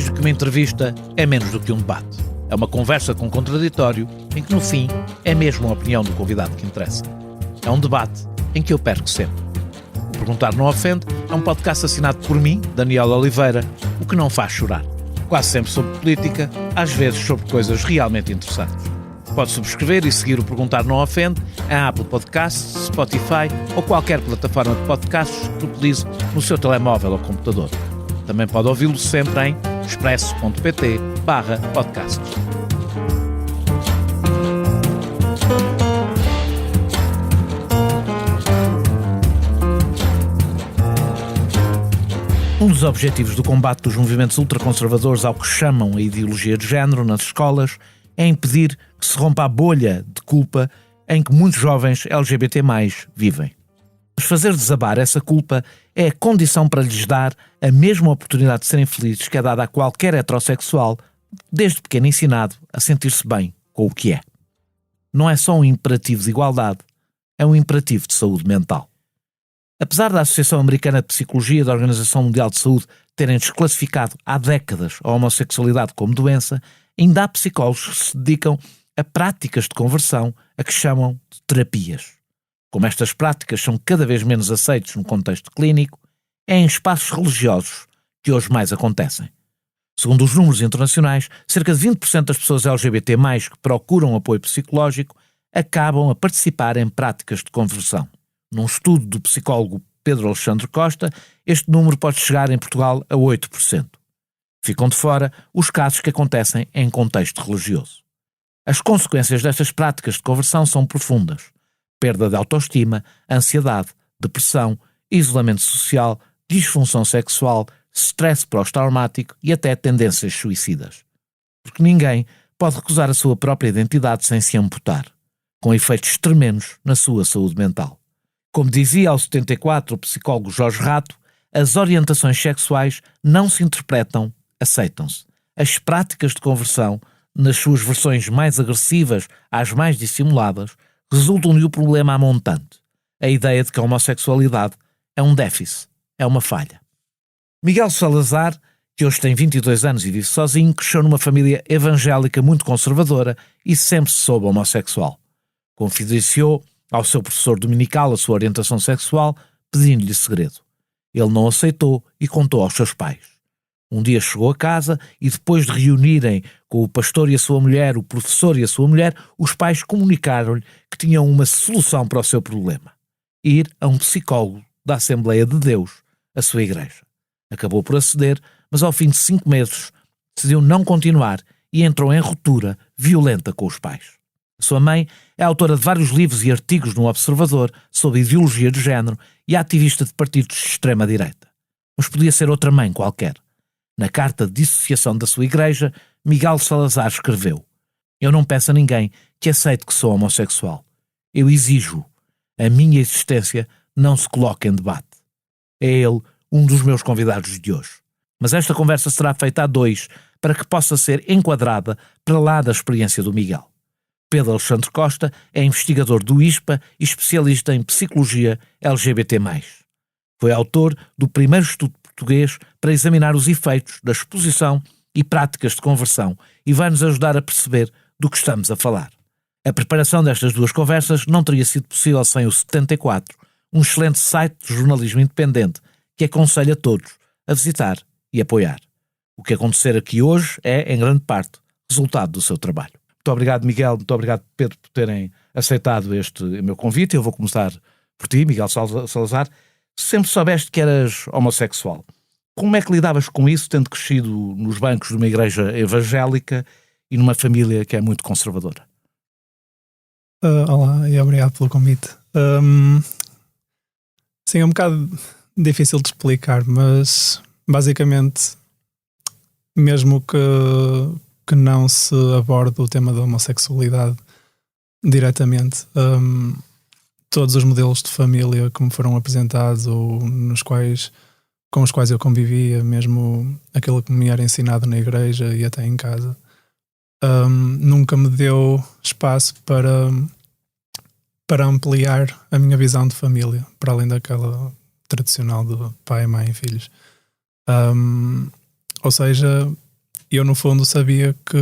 mais do que uma entrevista, é menos do que um debate. É uma conversa com contraditório, em que no fim é mesmo a opinião do convidado que interessa. É um debate em que eu perco sempre. O Perguntar Não Ofende é um podcast assinado por mim, Daniel Oliveira, o que não faz chorar. Quase sempre sobre política, às vezes sobre coisas realmente interessantes. Pode subscrever e seguir o Perguntar Não Ofende em Apple Podcasts, Spotify ou qualquer plataforma de podcasts que utilize no seu telemóvel ou computador. Também pode ouvi-lo sempre em expresso.pt/podcasts. Um dos objetivos do combate dos movimentos ultraconservadores ao que chamam a ideologia de género nas escolas é impedir que se rompa a bolha de culpa em que muitos jovens LGBT+ vivem. Mas fazer desabar essa culpa é a condição para lhes dar a mesma oportunidade de serem felizes que é dada a qualquer heterossexual, desde pequeno ensinado a sentir-se bem com o que é. Não é só um imperativo de igualdade, é um imperativo de saúde mental. Apesar da Associação Americana de Psicologia e da Organização Mundial de Saúde terem desclassificado há décadas a homossexualidade como doença, ainda há psicólogos que se dedicam a práticas de conversão a que chamam de terapias. Como estas práticas são cada vez menos aceitas no contexto clínico, é em espaços religiosos que hoje mais acontecem. Segundo os números internacionais, cerca de 20% das pessoas LGBT+ que procuram apoio psicológico acabam a participar em práticas de conversão. Num estudo do psicólogo Pedro Alexandre Costa, este número pode chegar em Portugal a 8%. Ficam de fora os casos que acontecem em contexto religioso. As consequências destas práticas de conversão são profundas. Perda de autoestima, ansiedade, depressão, isolamento social, disfunção sexual, stress pós-traumático e até tendências suicidas. Porque ninguém pode recusar a sua própria identidade sem se amputar, com efeitos tremendos na sua saúde mental. Como dizia aos 74 o psicólogo Jorge Rato, as orientações sexuais não se interpretam, aceitam-se. As práticas de conversão, nas suas versões mais agressivas às mais dissimuladas, resultam de um problema amontante. A ideia de que a homossexualidade é um déficit, é uma falha. Miguel Salazar, que hoje tem 22 anos e vive sozinho, cresceu numa família evangélica muito conservadora e sempre se soube homossexual. Confidenciou ao seu professor dominical a sua orientação sexual, pedindo-lhe segredo. Ele não aceitou e contou aos seus pais. Um dia chegou a casa e, depois de reunirem com o pastor e a sua mulher, o professor e a sua mulher, os pais comunicaram-lhe que tinham uma solução para o seu problema: ir a um psicólogo da Assembleia de Deus, a sua igreja. Acabou por aceder, mas ao fim de 5 meses decidiu não continuar e entrou em ruptura violenta com os pais. A sua mãe é autora de vários livros e artigos no Observador sobre ideologia de género e ativista de partidos de extrema-direita. Mas podia ser outra mãe qualquer. Na carta de dissociação da sua igreja, Miguel Salazar escreveu: "Eu não peço a ninguém que aceite que sou homossexual. Eu exijo. A minha existência não se coloca em debate." É ele um dos meus convidados de hoje. Mas esta conversa será feita a dois para que possa ser enquadrada para lá da experiência do Miguel. Pedro Alexandre Costa é investigador do ISPA e especialista em psicologia LGBT+. Foi autor do primeiro estudo português para examinar os efeitos da exposição e práticas de conversão e vai-nos ajudar a perceber do que estamos a falar. A preparação destas duas conversas não teria sido possível sem o 74, um excelente site de jornalismo independente que aconselho a todos a visitar e apoiar. O que acontecer aqui hoje é, em grande parte, resultado do seu trabalho. Muito obrigado, Miguel, muito obrigado, Pedro, por terem aceitado este meu convite. Eu vou começar por ti, Miguel Salazar. Sempre soubeste que eras homossexual. Como é que lidavas com isso, tendo crescido nos bancos de uma igreja evangélica e numa família que é muito conservadora? Olá e obrigado pelo convite. Sim, é um bocado difícil de explicar, mas basicamente, mesmo que não se aborde o tema da homossexualidade diretamente, todos os modelos de família que me foram apresentados ou com os quais eu convivia, mesmo aquilo que me era ensinado na igreja e até em casa, nunca me deu espaço para ampliar a minha visão de família, para além daquela tradicional de pai, mãe e filhos. Ou seja, eu no fundo sabia que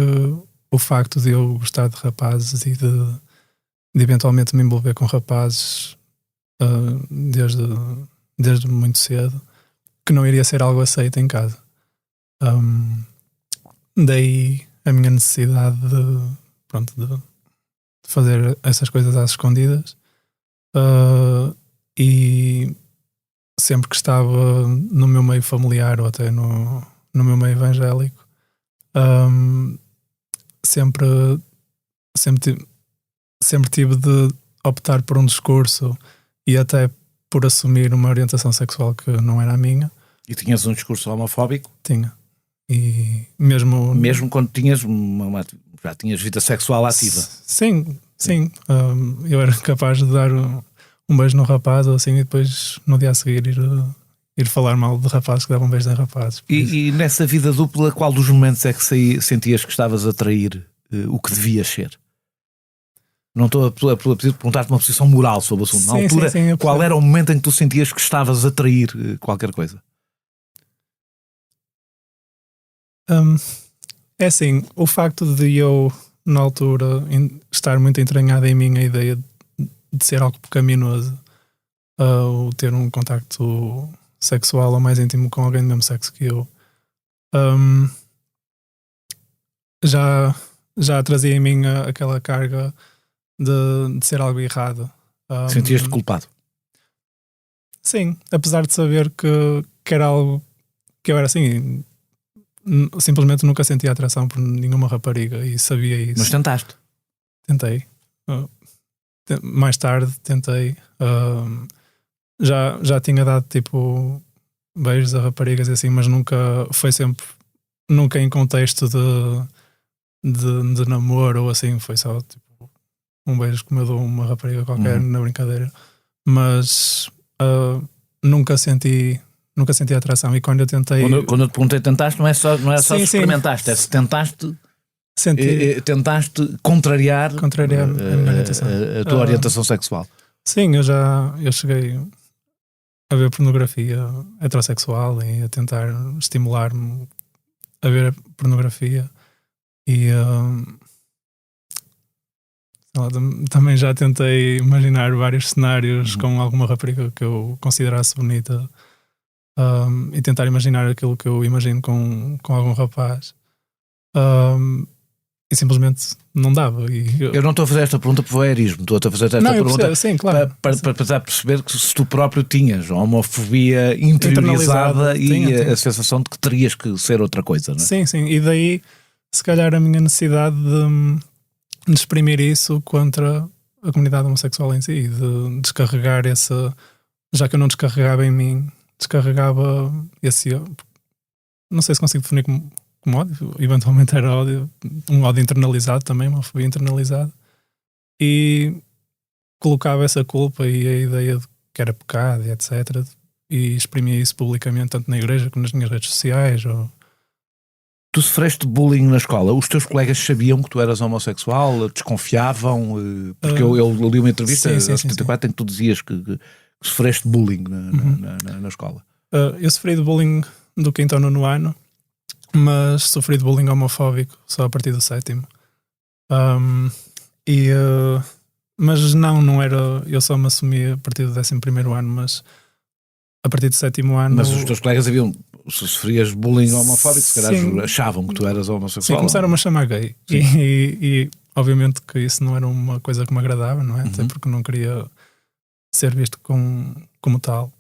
o facto de eu gostar de rapazes e de eventualmente me envolver com rapazes desde muito cedo, que não iria ser algo aceito em casa. Daí a minha necessidade de fazer essas coisas às escondidas. E sempre que estava no meu meio familiar ou até no meu meio evangélico, sempre tive de optar por um discurso e até por assumir uma orientação sexual que não era a minha. E tinhas um discurso homofóbico? Tinha. E mesmo quando tinhas já tinhas vida sexual ativa? Sim. Eu era capaz de dar um beijo no rapaz ou assim, e depois no dia a seguir ir falar mal de rapazes que davam beijos em rapazes. E nessa vida dupla, qual dos momentos é que sentias que estavas a trair o que devias ser? Não estou a perguntar-te uma posição moral sobre o assunto. Na altura, qual era o momento em que tu sentias que estavas a trair qualquer coisa? É assim, o facto de eu, na altura, estar muito entranhada em mim a ideia de ser algo pecaminoso, ou ter um contacto sexual ou mais íntimo com alguém do mesmo sexo que eu, já trazia em mim aquela carga de ser algo errado. Sentias-te culpado? Sim, apesar de saber que era algo que eu era assim, simplesmente nunca senti atração por nenhuma rapariga e sabia isso. Mas tentaste? Tentei. Mais tarde tentei. Já tinha dado tipo beijos a raparigas e assim, mas nunca em contexto de namoro ou assim. Foi só tipo um beijo que me dou uma rapariga qualquer na brincadeira, mas nunca senti atração. E quando eu tentei, quando eu te perguntei tentaste, não é só se experimentaste, é se tentaste contrariar a tua orientação sexual. Sim, eu cheguei a ver pornografia heterossexual e a tentar estimular-me a ver pornografia e também já tentei imaginar vários cenários com alguma rapariga que eu considerasse bonita, e tentar imaginar aquilo que eu imagino com algum rapaz, e simplesmente não dava. Eu não estou a fazer esta pergunta por voyeurismo, estou a fazer esta pergunta sim, claro, para perceber que se tu próprio tinhas a homofobia interiorizada e a sensação de que terias que ser outra coisa, não é? Sim, e daí se calhar a minha necessidade de exprimir isso contra a comunidade homossexual em si, e de descarregar já que eu não descarregava em mim, descarregava esse, não sei se consigo definir como ódio, eventualmente era ódio, um ódio internalizado também, uma fobia internalizada, e colocava essa culpa e a ideia de que era pecado e etc, e exprimia isso publicamente tanto na igreja como nas minhas redes sociais. Tu sofreste bullying na escola? Os teus colegas sabiam que tu eras homossexual? Desconfiavam? Porque eu li uma entrevista a 74 em que tu dizias que sofreste bullying na escola. Eu sofri de bullying do 5º ao 9º ano, mas sofri de bullying homofóbico só a partir do 7º. Mas não era, eu só me assumi a partir do 11º ano, mas a partir do 7º ano... Mas os teus colegas sabiam, se sofrias bullying homofóbico, se calhar achavam que tu eras homossexual. Sim, começaram-me a chamar gay. E obviamente que isso não era uma coisa que me agradava, não é? Até porque não queria ser visto como tal.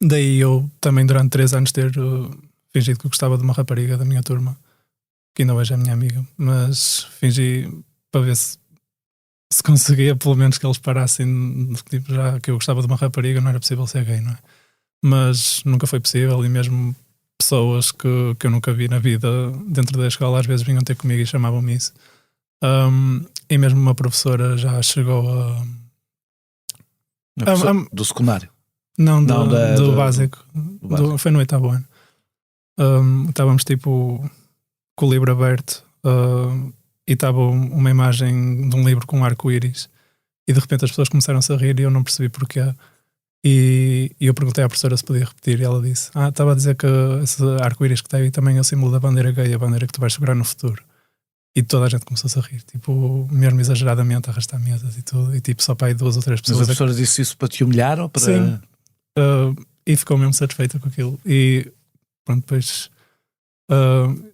Daí eu também durante 3 anos ter fingido que eu gostava de uma rapariga da minha turma, que ainda hoje é minha amiga, mas fingi para ver se conseguia pelo menos que eles parassem, tipo, já que eu gostava de uma rapariga, não era possível ser gay, não é? Mas nunca foi possível, e mesmo pessoas que eu nunca vi na vida dentro da escola às vezes vinham ter comigo e chamavam-me isso. E mesmo uma professora já chegou do secundário? Não, do básico. Foi no 8º ano. Estávamos tipo com o livro aberto, e estava uma imagem de um livro com um arco-íris, e de repente as pessoas começaram-se a rir e eu não percebi porquê. E eu perguntei à professora se podia repetir, e ela disse: estava a dizer que esse arco-íris que tem aí também é o símbolo da bandeira gay, a bandeira que tu vais segurar no futuro. E toda a gente começou-se a rir, tipo, mesmo exageradamente, a arrastar mesas e tudo, e tipo, só para aí 2 ou 3 pessoas. Mas a professora disse isso para te humilhar ou para... Sim, e ficou mesmo satisfeita com aquilo. E pronto, depois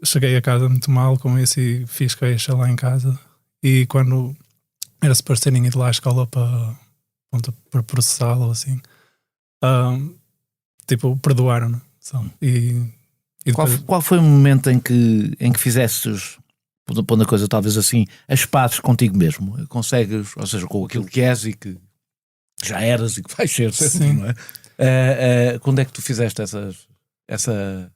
cheguei a casa muito mal com isso e fiz queixa lá em casa. E quando era suposto terem ido lá à escola para processá-lo, assim, tipo, perdoaram-no. E depois... Qual foi o momento em que fizestes, pondo a coisa talvez assim, as pazes contigo mesmo? Consegues, ou seja, com aquilo que és e que já eras e que vais ser sempre, não é? Quando é que tu fizeste essa...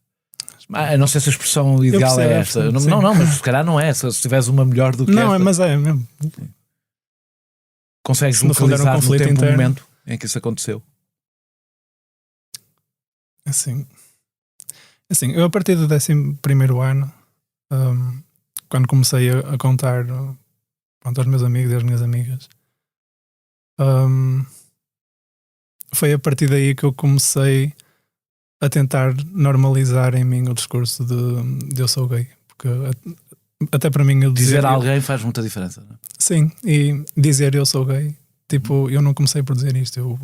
não sei se a expressão ideal é esta. Não, mas se calhar não é. Se tiveres uma melhor do que esta... Não, mas é mesmo. Consegues localizar no tempo o momento em que isso aconteceu? Assim, eu a partir do 11º ano, quando comecei a contar aos meus amigos e às minhas amigas, foi a partir daí que eu comecei a tentar normalizar em mim o discurso de eu sou gay. Porque até para mim... Dizer a alguém faz muita diferença, não é? Sim, e dizer eu sou gay, tipo, eu não comecei por dizer isto.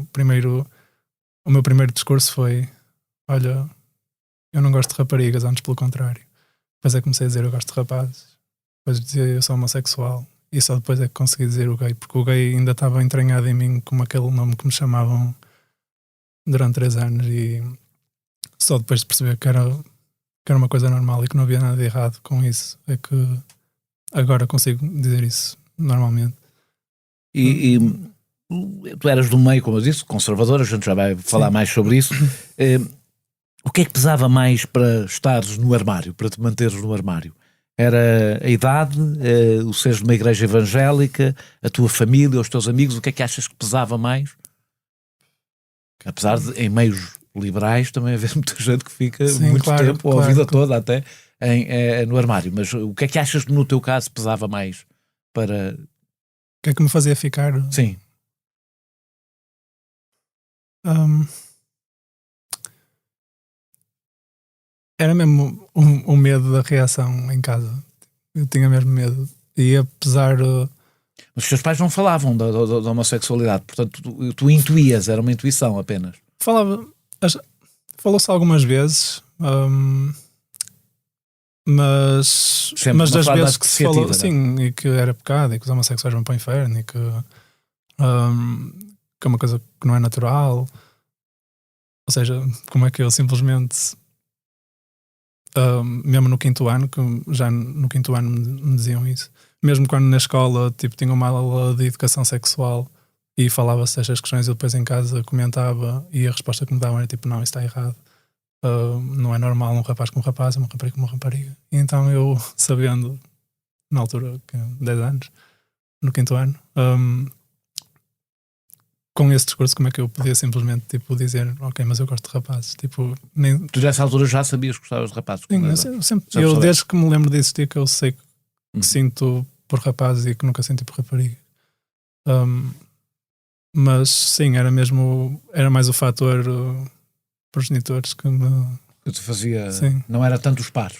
O meu primeiro discurso foi: olha, eu não gosto de raparigas, antes pelo contrário. Depois é que comecei a dizer eu gosto de rapazes. Depois dizia eu sou homossexual. E só depois é que consegui dizer o gay, porque o gay ainda estava entranhado em mim como aquele nome que me chamavam durante 3 anos, e só depois de perceber que era uma coisa normal e que não havia nada de errado com isso é que agora consigo dizer isso normalmente. E tu eras do meio, como eu disse, conservador, a gente já vai falar mais sobre isso. O que é que pesava mais para estares no armário, para te manteres no armário? Era a idade, o seres de uma igreja evangélica, a tua família, os teus amigos? O que é que achas que pesava mais? Apesar de, em meios liberais, também haver muita gente que fica muito tempo, ou a vida toda até, no armário. Mas o que é que achas que no teu caso pesava mais para... O que é que me fazia ficar? Sim. Era mesmo o medo da reação em casa. Eu tinha mesmo medo. E apesar... Os teus pais não falavam da homossexualidade, portanto tu intuías, era uma intuição apenas. Falou-se algumas vezes, mas das vezes que se falou, sim, e que era pecado, e que os homossexuais vão para o inferno, e que é uma coisa que não é natural. Ou seja, como é que eu simplesmente... mesmo no 5º ano, que já no 5º ano me diziam isso, mesmo quando na escola tipo, tinha uma aula de educação sexual e falava-se estas questões, eu depois em casa comentava e a resposta que me davam era tipo: não, isso está errado, não é normal um rapaz com um rapaz, uma rapariga com uma rapariga. E então eu, sabendo na altura, 10 anos, no 5º ano, com esse discurso, como é que eu podia simplesmente tipo, dizer: ok, mas eu gosto de rapazes? Tipo, Tu nessa altura já sabias que gostavas de rapazes? Sim, eu desde que me lembro de existir, que eu sei que sinto por rapazes e que nunca senti por rapariga. Mas sim, era mais o fator progenitores que me... Que te fazia... Sim. Não era tanto os pares.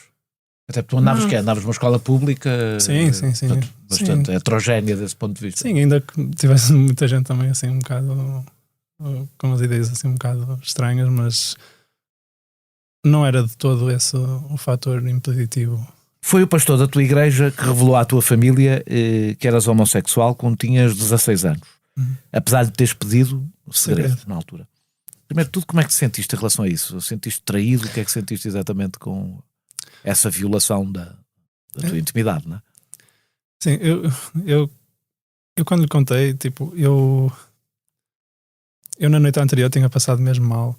Até porque tu andavas numa escola pública... Sim. Portanto, bastante heterogénea desse ponto de vista. Sim, ainda que tivesse muita gente também assim um bocado... com as ideias assim um bocado estranhas, mas não era de todo esse o fator impeditivo. Foi o pastor da tua igreja que revelou à tua família que eras homossexual quando tinhas 16 anos. Apesar de teres pedido segredo na altura. Primeiro de tudo, como é que te sentiste em relação a isso? Sentiste traído? O que é que sentiste exatamente com essa violação da tua intimidade, não é? Sim, eu quando lhe contei, tipo, eu na noite anterior tinha passado mesmo mal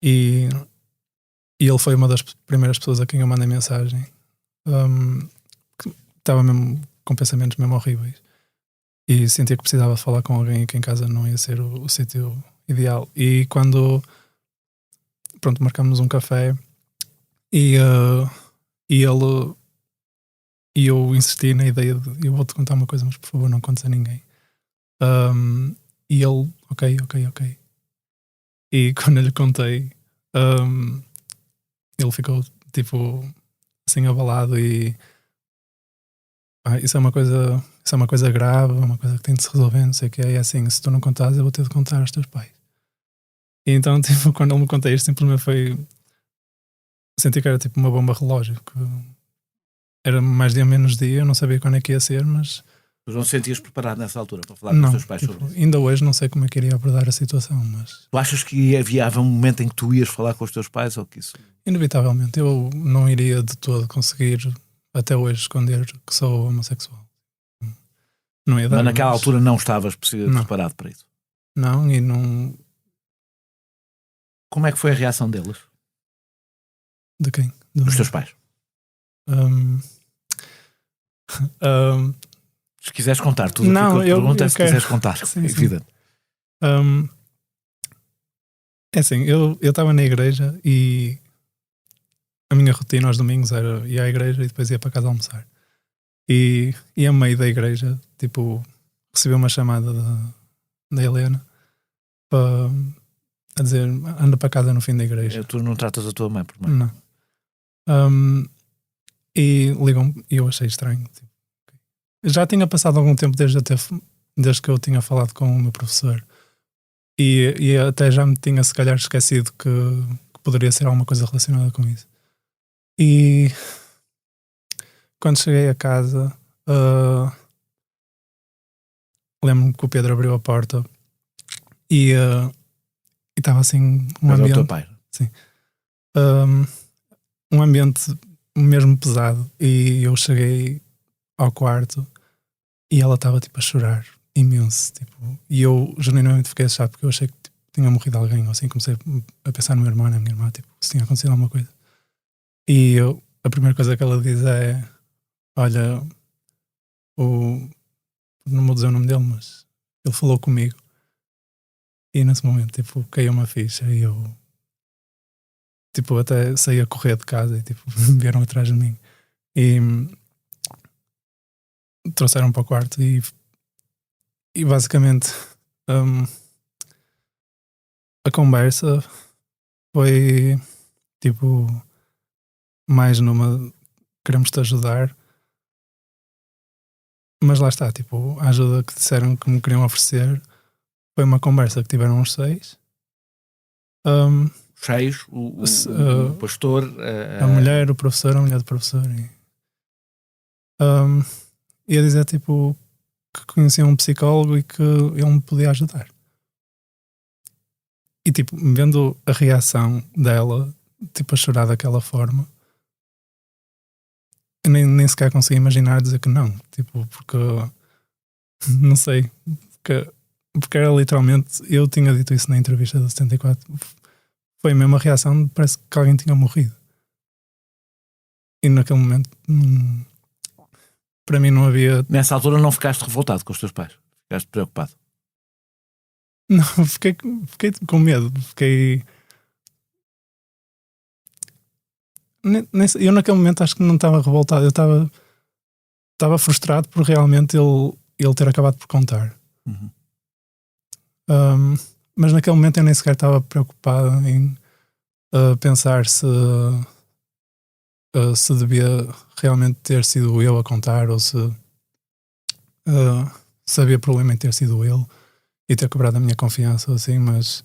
e ele foi uma das primeiras pessoas a quem eu mandei mensagem, que estava mesmo com pensamentos mesmo horríveis e sentia que precisava falar com alguém e que em casa não ia ser o sítio ideal. E quando marcámos um café e ele... E eu insisti na ideia de: eu vou-te contar uma coisa, mas por favor não contes a ninguém. E ele, ok. E quando eu lhe contei, ele ficou tipo assim abalado e isso é uma coisa grave, é uma coisa que tem de se resolver, não sei o que é assim, se tu não contares eu vou ter de contar aos teus pais. E então tipo, quando ele me contou isto, simplesmente foi, senti que era tipo uma bomba relógio, que era mais dia menos dia, eu não sabia quando é que ia ser, mas Tu não sentias preparado nessa altura para falar com não, os teus pais tipo, sobre isso? ainda hoje não sei como é que iria abordar a situação, mas Tu achas que havia um momento em que tu ias falar com os teus pais ou que isso? inevitavelmente eu não iria de todo conseguir até hoje esconder que sou homossexual. Não ia dar, Mas naquela mas altura não estavas Não. preparado para isso. não, e não. Como é que foi a reação deles? De quem? Dos teus pais? Um, um, Se quiseres contar tudo Não, aquilo que eu te pergunto é eu se quero. quiseres contar. Sim, É sim. evidente. É assim, eu estava na igreja e a minha rotina aos domingos era ir à igreja e depois ia para casa almoçar. E a meio da igreja, tipo, recebi uma chamada da Helena para a dizer anda para casa no fim da igreja. Tu não tratas a tua mãe por mãe? Não. E ligam-me e eu achei estranho. Tipo, já tinha passado algum tempo desde que eu tinha falado com o meu professor e até já me tinha se calhar esquecido que poderia ser alguma coisa relacionada com isso. E quando cheguei a casa, lembro-me que o Pedro abriu a porta e estava assim um Mas é o teu ambiente, pai. um ambiente mesmo pesado. E eu cheguei ao quarto e ela estava tipo a chorar imenso, tipo, e eu genuinamente fiquei achado porque eu achei que tipo, tinha morrido alguém, ou assim comecei a pensar no meu irmão, na minha irmã, tipo, se tinha acontecido alguma coisa. E a primeira coisa que ela diz é: olha, não vou dizer o nome dele, mas ele falou comigo. E nesse momento, tipo, caiu uma ficha e eu, tipo, até saí a correr de casa e, tipo, vieram atrás de mim e trouxeram para o quarto e basicamente a conversa foi, tipo, mais numa queremos te ajudar, mas lá está, tipo, a ajuda que disseram que me queriam oferecer foi uma conversa que tiveram os 6. Cheios, o pastor, a mulher, o professor, a mulher do professor e a dizer tipo que conhecia um psicólogo e que ele me podia ajudar. E tipo, vendo a reação dela, tipo, a chorar daquela forma, eu nem sequer consegui imaginar dizer que não, tipo, porque não sei, porque era literalmente, eu tinha dito isso na entrevista do 74, foi a mesma reação, parece que alguém tinha morrido. E naquele momento, para mim não havia... Nessa altura não ficaste revoltado com os teus pais? Ficaste preocupado? Não, fiquei com medo, eu naquele momento acho que não estava revoltado, eu estava frustrado por realmente ele ter acabado por contar. Uhum. Mas naquele momento eu nem sequer estava preocupado em pensar se devia realmente ter sido eu a contar ou se havia problema em ter sido ele e ter quebrado a minha confiança assim, mas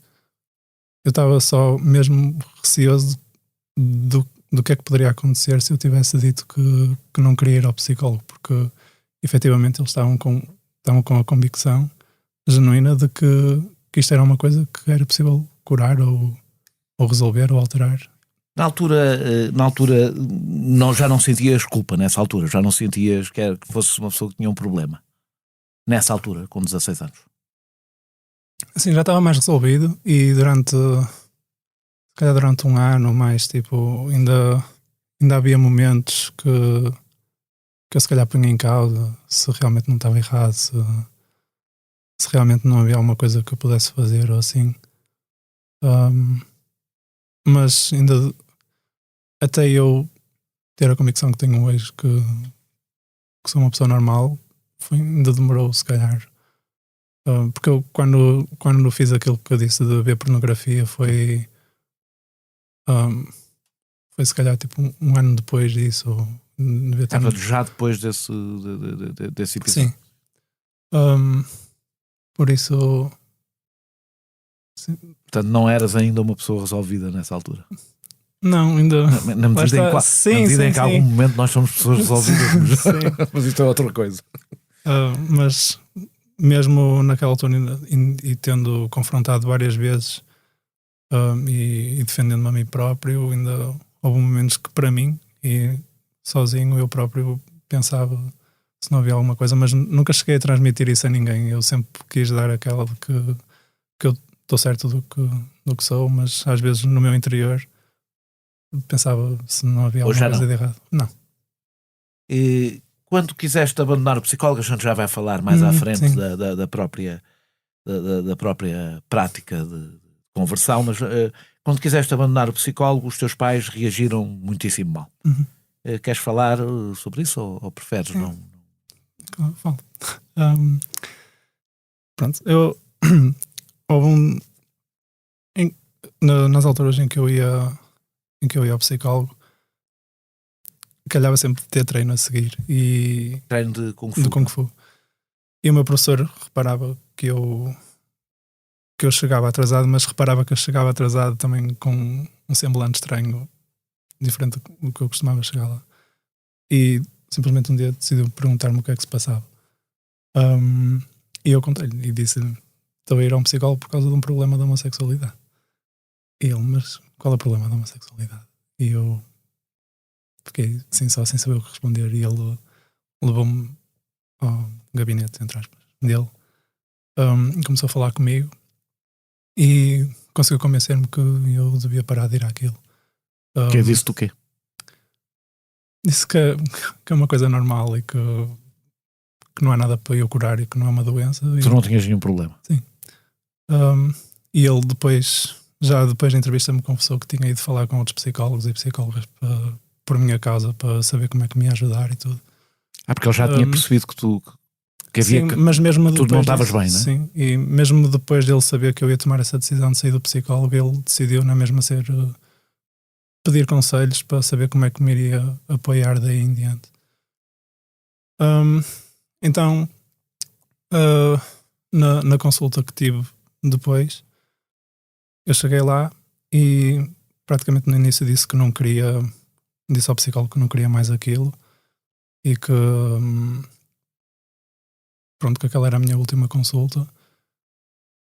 eu estava só mesmo receoso do que é que poderia acontecer se eu tivesse dito que não queria ir ao psicólogo, porque efetivamente eles estavam com a convicção genuína de que isto era uma coisa que era possível curar ou resolver ou alterar. Na altura já não sentias culpa nessa altura? Já não sentias que fosse uma pessoa que tinha um problema? Nessa altura, com 16 anos? Assim, já estava mais resolvido e durante um ano ou mais, tipo, ainda havia momentos que eu se calhar punha em causa se realmente não estava errado, se realmente não havia alguma coisa que eu pudesse fazer ou assim. Mas ainda até eu ter a convicção que tenho hoje que sou uma pessoa normal, ainda demorou se calhar Porque eu, quando fiz aquilo que eu disse de ver pornografia, foi se calhar tipo um ano depois disso. Já depois desse episódio. Sim. Por isso. Sim. Portanto, não eras ainda uma pessoa resolvida nessa altura. Não, ainda. Na medida em que algum momento nós somos pessoas resolvidas. Mas isto é outra coisa. Mas mesmo naquela altura e tendo confrontado várias vezes e defendendo-me a mim próprio, ainda houve momentos que para mim e sozinho eu próprio pensava se não havia alguma coisa, mas nunca cheguei a transmitir isso a ninguém. Eu sempre quis dar aquela de que eu estou certo do que sou, mas às vezes no meu interior pensava se não havia alguma coisa de errado. Não. E quando quiseste abandonar o psicólogo, a gente já vai falar mais à frente da própria prática de conversão, mas quando quiseste abandonar o psicólogo, os teus pais reagiram muitíssimo mal. Queres falar sobre isso ou preferes não? Falo. Pronto, houve nas alturas em que eu ia ao psicólogo, calhava sempre de ter treino a seguir. Treino de Kung Fu. De Kung Fu. E o meu professor reparava que eu chegava atrasado, mas reparava que eu chegava atrasado também com um semblante estranho, diferente do que eu costumava chegar lá. E simplesmente um dia decidiu perguntar-me o que é que se passava. E eu contei-lhe e disse: estou a ir a um psicólogo por causa de um problema da homossexualidade. E ele: mas qual é o problema da homossexualidade? E eu fiquei assim, só sem saber o que responder. E ele levou-me ao gabinete, entre aspas, dele, e começou a falar comigo e conseguiu convencer-me que eu devia parar de ir àquilo. Que disse-te o quê? Disse que é uma coisa normal e que não há nada para eu curar e que não é uma doença. Tu não tinhas nenhum problema. Sim. E ele depois da entrevista me confessou que tinha ido falar com outros psicólogos e psicólogas por minha causa, para saber como é que me ia ajudar e tudo. Porque ele já tinha percebido que havia, sim, mas mesmo tu não estavas bem, não é? Sim, e mesmo depois dele saber que eu ia tomar essa decisão de sair do psicólogo, ele decidiu na mesma pedir conselhos para saber como é que me iria apoiar daí em diante. Então, na consulta que tive depois, eu cheguei lá e praticamente no início disse ao psicólogo que não queria mais aquilo e que pronto, que aquela era a minha última consulta.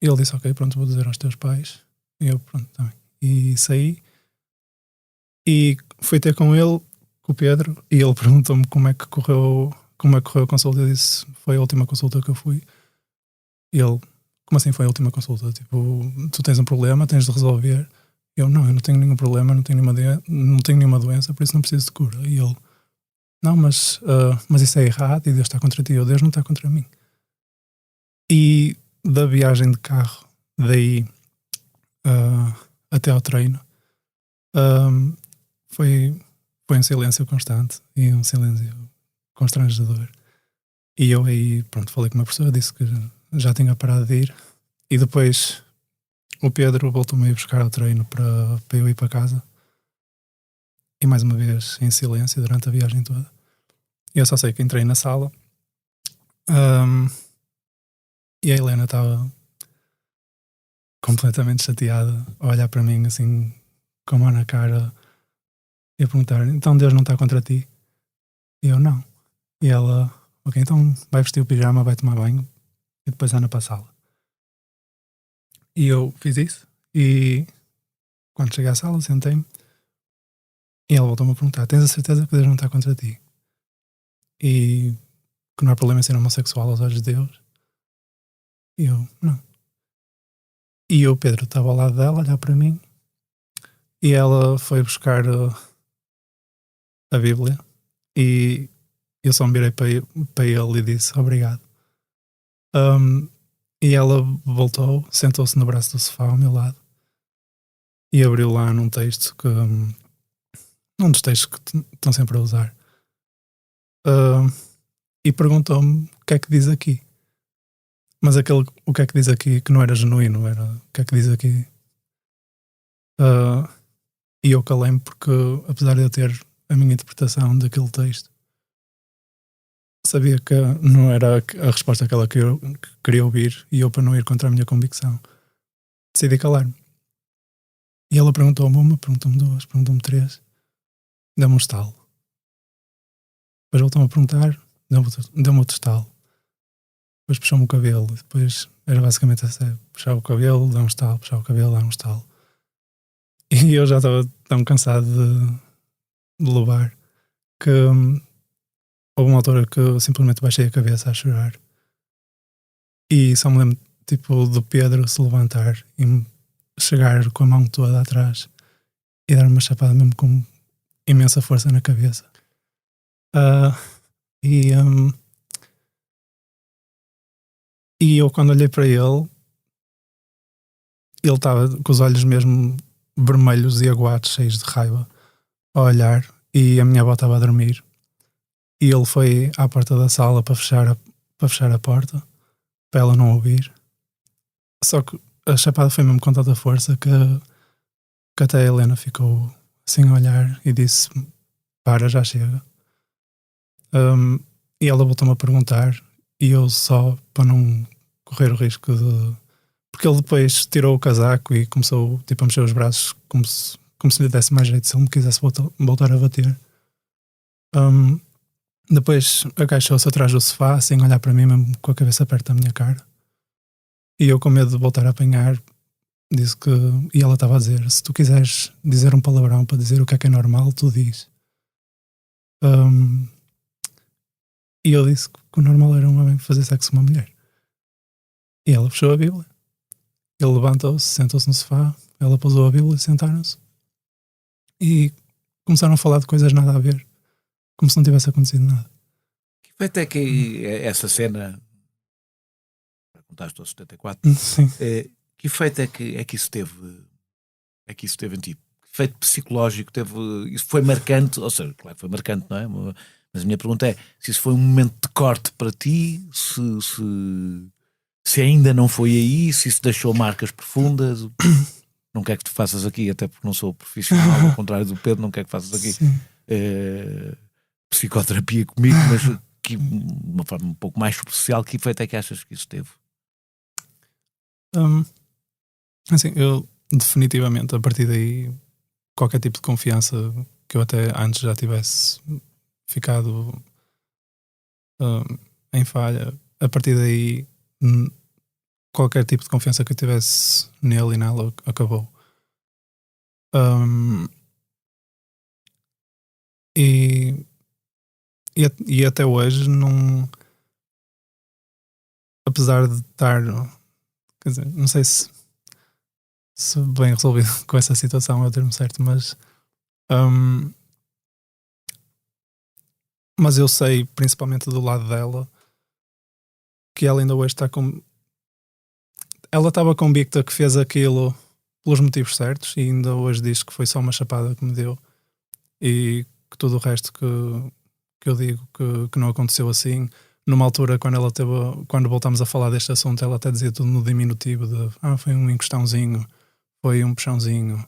E ele disse: ok, pronto, vou dizer aos teus pais. E eu, pronto, também. E saí e fui ter com ele, com o Pedro, e ele perguntou-me como é que correu a consulta. Eu disse: foi a última consulta que eu fui. E ele: como assim foi a última consulta? Tipo, tu tens um problema, tens de resolver. Eu não tenho nenhum problema, não tenho nenhuma doença, por isso não preciso de cura. E ele: não, mas isso é errado e Deus está contra ti. Deus não está contra mim. E da viagem de carro daí até ao treino foi um silêncio constante e um silêncio constrangedor. E eu aí, pronto, falei com uma pessoa, disse que já tinha parado de ir. E depois o Pedro voltou-me a ir buscar ao treino para eu ir para casa. E mais uma vez em silêncio durante a viagem toda. E eu só sei que entrei na sala e a Helena estava completamente chateada a olhar para mim assim com a mão na cara e a perguntar: então Deus não está contra ti? E eu: não. E ela: ok, então vai vestir o pijama, vai tomar banho e depois anda para a sala. E eu fiz isso e quando cheguei à sala sentei-me e ela voltou-me a perguntar: tens a certeza que Deus não está contra ti? E que não há problema em ser homossexual aos olhos de Deus? E eu: não. E o Pedro estava ao lado dela, a olhar para mim, e ela foi buscar a Bíblia e eu só me virei para ele e disse: obrigado. E ela voltou, sentou-se no braço do sofá ao meu lado e abriu lá num texto um dos textos que estão sempre a usar, e perguntou-me: o que é que diz aqui? Mas aquele, o que é que diz aqui que não era genuíno, era o que é que diz aqui. E eu calei-me porque, apesar de eu ter a minha interpretação daquele texto, sabia que não era a resposta que ela queria ouvir, e eu, para não ir contra a minha convicção, decidi calar-me. E ela perguntou-me uma, perguntou-me duas, perguntou-me três, deu-me um estalo. Depois voltou-me a perguntar, deu-me outro estalo. Depois puxou-me o cabelo, e depois era basicamente assim: puxava o cabelo, dá um estalo, puxava o cabelo, dá um estalo. E eu já estava tão cansado de levar que houve uma altura que eu simplesmente baixei a cabeça a chorar. E só me lembro, tipo, do Pedro se levantar e chegar com a mão toda atrás e dar uma chapada mesmo com imensa força na cabeça. E eu, quando olhei para ele estava com os olhos mesmo vermelhos e aguados, cheios de raiva, a olhar, e a minha avó estava a dormir. E ele foi à porta da sala para fechar a porta, para ela não ouvir. Só que a chapada foi mesmo com tanta força que até a Helena ficou assim a olhar e disse: para, já chega. E ela voltou-me a perguntar, e eu, só para não correr o risco de... Porque ele depois tirou o casaco e começou, tipo, a mexer os braços como se lhe desse mais jeito, se ele me quisesse voltar a bater. Depois agachou-se atrás do sofá, sem olhar para mim, mesmo com a cabeça perto da minha cara. E eu, com medo de voltar a apanhar, disse que... E ela estava a dizer: se tu quiseres dizer um palavrão para dizer o que é normal, tu diz. E eu disse que o normal era um homem fazer sexo com uma mulher. E ela fechou a Bíblia. Ele levantou-se, sentou-se no sofá, ela pousou a Bíblia, sentaram-se e começaram a falar de coisas nada a ver, como se não tivesse acontecido nada. Que feito é que essa cena, contaste ao 74, sim. Que efeito é que isso teve em ti? Que efeito psicológico teve? Isso foi marcante? Ou seja, claro que foi marcante, não é? Mas a minha pergunta é se isso foi um momento de corte para ti, se ainda não foi aí, se isso deixou marcas profundas. Não quero que tu faças aqui, até porque não sou profissional, ao contrário do Pedro, não quero que faças aqui psicoterapia comigo, mas que, de uma forma um pouco mais superficial, que efeito é que achas que isso teve? Assim, eu definitivamente, a partir daí, qualquer tipo de confiança que eu até antes já tivesse ficado em falha, a partir daí qualquer tipo de confiança que eu tivesse nele e nela acabou. E até hoje não, apesar de estar, quer dizer, não sei se bem resolvido com essa situação é o termo certo, mas eu sei, principalmente do lado dela, que ela ainda hoje está com... Ela estava convicta que fez aquilo pelos motivos certos, e ainda hoje diz que foi só uma chapada que me deu, e que tudo o resto que eu digo que não aconteceu assim. Numa altura, quando voltámos a falar deste assunto, ela até dizia tudo no diminutivo de foi um encostãozinho, foi um puxãozinho.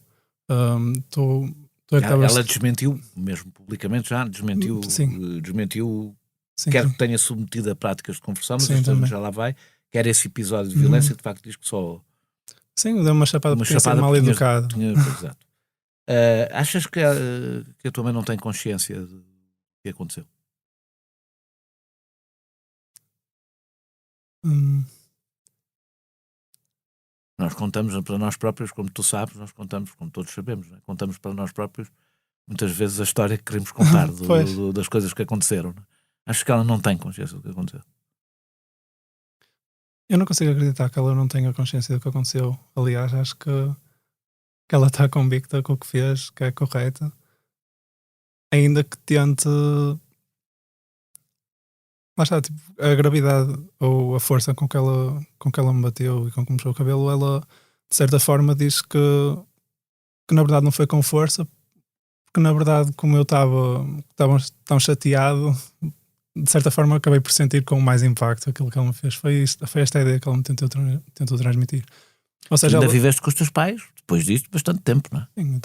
Ela desmentiu, mesmo publicamente já, desmentiu sim, quer sim. que tenha submetido a práticas de conversão, mas sim, já lá vai, quer esse episódio de violência, de facto diz que só... Sim, deu uma chapada porque tinha sido mal educado. Exato. Achas que a tua mãe não tem consciência do que aconteceu? Nós contamos para nós próprios, como tu sabes, nós contamos, como todos sabemos, né? Contamos para nós próprios muitas vezes a história que queremos contar das coisas que aconteceram. Né? Acho que ela não tem consciência do que aconteceu. Eu não consigo acreditar que ela não tenha consciência do que aconteceu. Aliás, acho que ela está convicta com o que fez, que é correto, ainda que tente... Lá está, tipo, a gravidade ou a força com que ela me bateu e com que me puxou o cabelo, ela de certa forma diz que na verdade não foi com força, porque na verdade, como eu estava tão chateado, de certa forma acabei por sentir com mais impacto aquilo que ele me fez. Foi esta ideia que ele me tentou transmitir. Ou seja, ainda viveste com os teus pais, depois disto, bastante tempo, não é? Sim,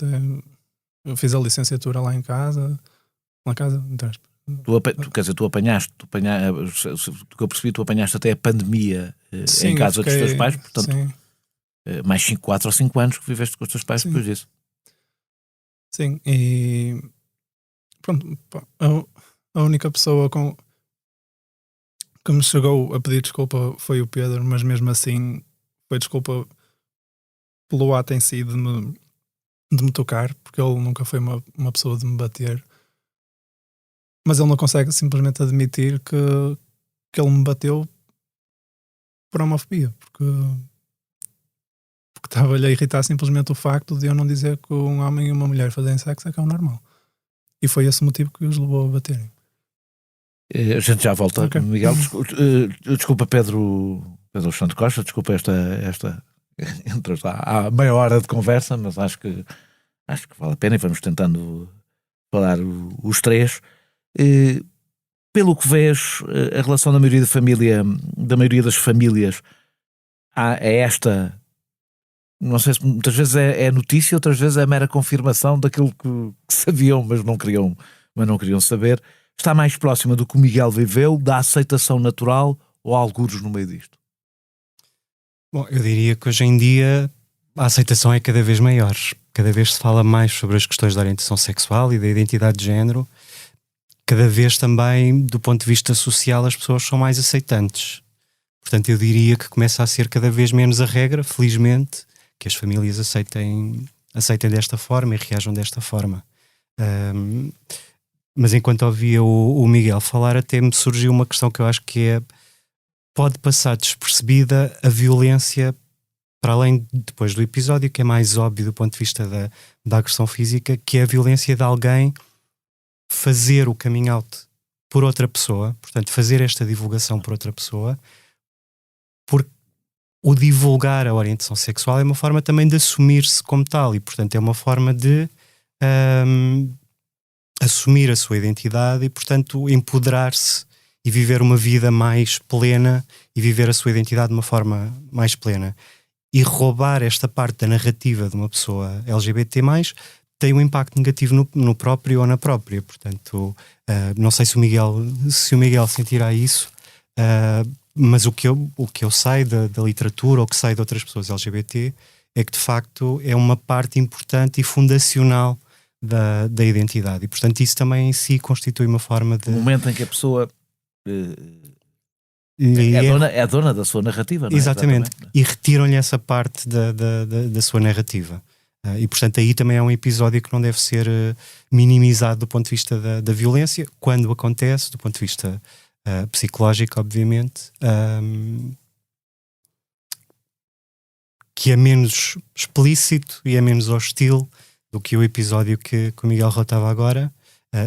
eu fiz a licenciatura lá em casa. Então, Tu apanhaste, o que eu percebi, tu apanhaste até a pandemia em casa dos teus pais, portanto, mais 4 ou 5 anos que viveste com os teus pais depois disso. Sim, e pronto, a única pessoa que me chegou a pedir desculpa foi o Pedro, mas mesmo assim foi desculpa pelo ato em si de me tocar, porque ele nunca foi uma pessoa de me bater. Mas ele não consegue simplesmente admitir que ele me bateu por homofobia, porque estava-lhe a irritar simplesmente o facto de eu não dizer que um homem e uma mulher fazem sexo é que é o normal. E foi esse o motivo que os levou a baterem. A gente já volta, okay. Miguel. Desculpa, Pedro Santo Costa, desculpa esta há meia hora de conversa, mas acho que vale a pena e vamos tentando falar os três. Pelo que vês, a relação da maioria das famílias é esta. Não sei se muitas vezes é notícia, outras vezes é mera confirmação daquilo que sabiam, mas não queriam saber. Está mais próxima do que o Miguel viveu, da aceitação natural ou há algures no meio disto? Bom, eu diria que hoje em dia a aceitação é cada vez maior. Cada vez se fala mais sobre as questões da orientação sexual e da identidade de género. Cada vez também, do ponto de vista social, as pessoas são mais aceitantes. Portanto, eu diria que começa a ser cada vez menos a regra, felizmente, que as famílias aceitem desta forma e reajam desta forma. Mas enquanto ouvia o Miguel falar, até me surgiu uma questão que eu acho que pode passar despercebida a violência, para além depois do episódio, que é mais óbvio do ponto de vista da agressão física, que é a violência de alguém fazer o coming out por outra pessoa, portanto fazer esta divulgação por outra pessoa, porque o divulgar a orientação sexual é uma forma também de assumir-se como tal e portanto é uma forma de assumir a sua identidade e portanto empoderar-se e viver uma vida mais plena e viver a sua identidade de uma forma mais plena. E roubar esta parte da narrativa de uma pessoa LGBT+, tem um impacto negativo no próprio ou na própria. Portanto, não sei se o Miguel sentirá isso, mas o que eu sei da literatura ou que sei de outras pessoas LGBT é que de facto é uma parte importante e fundacional da identidade. E portanto isso também em si constitui uma forma de... O momento em que a pessoa é dona da sua narrativa, não é? Exatamente. E retiram-lhe essa parte da sua narrativa. E portanto aí também é um episódio que não deve ser minimizado do ponto de vista da violência, quando acontece, do ponto de vista psicológico, obviamente, que é menos explícito e é menos hostil do que o episódio que o Miguel relatava agora,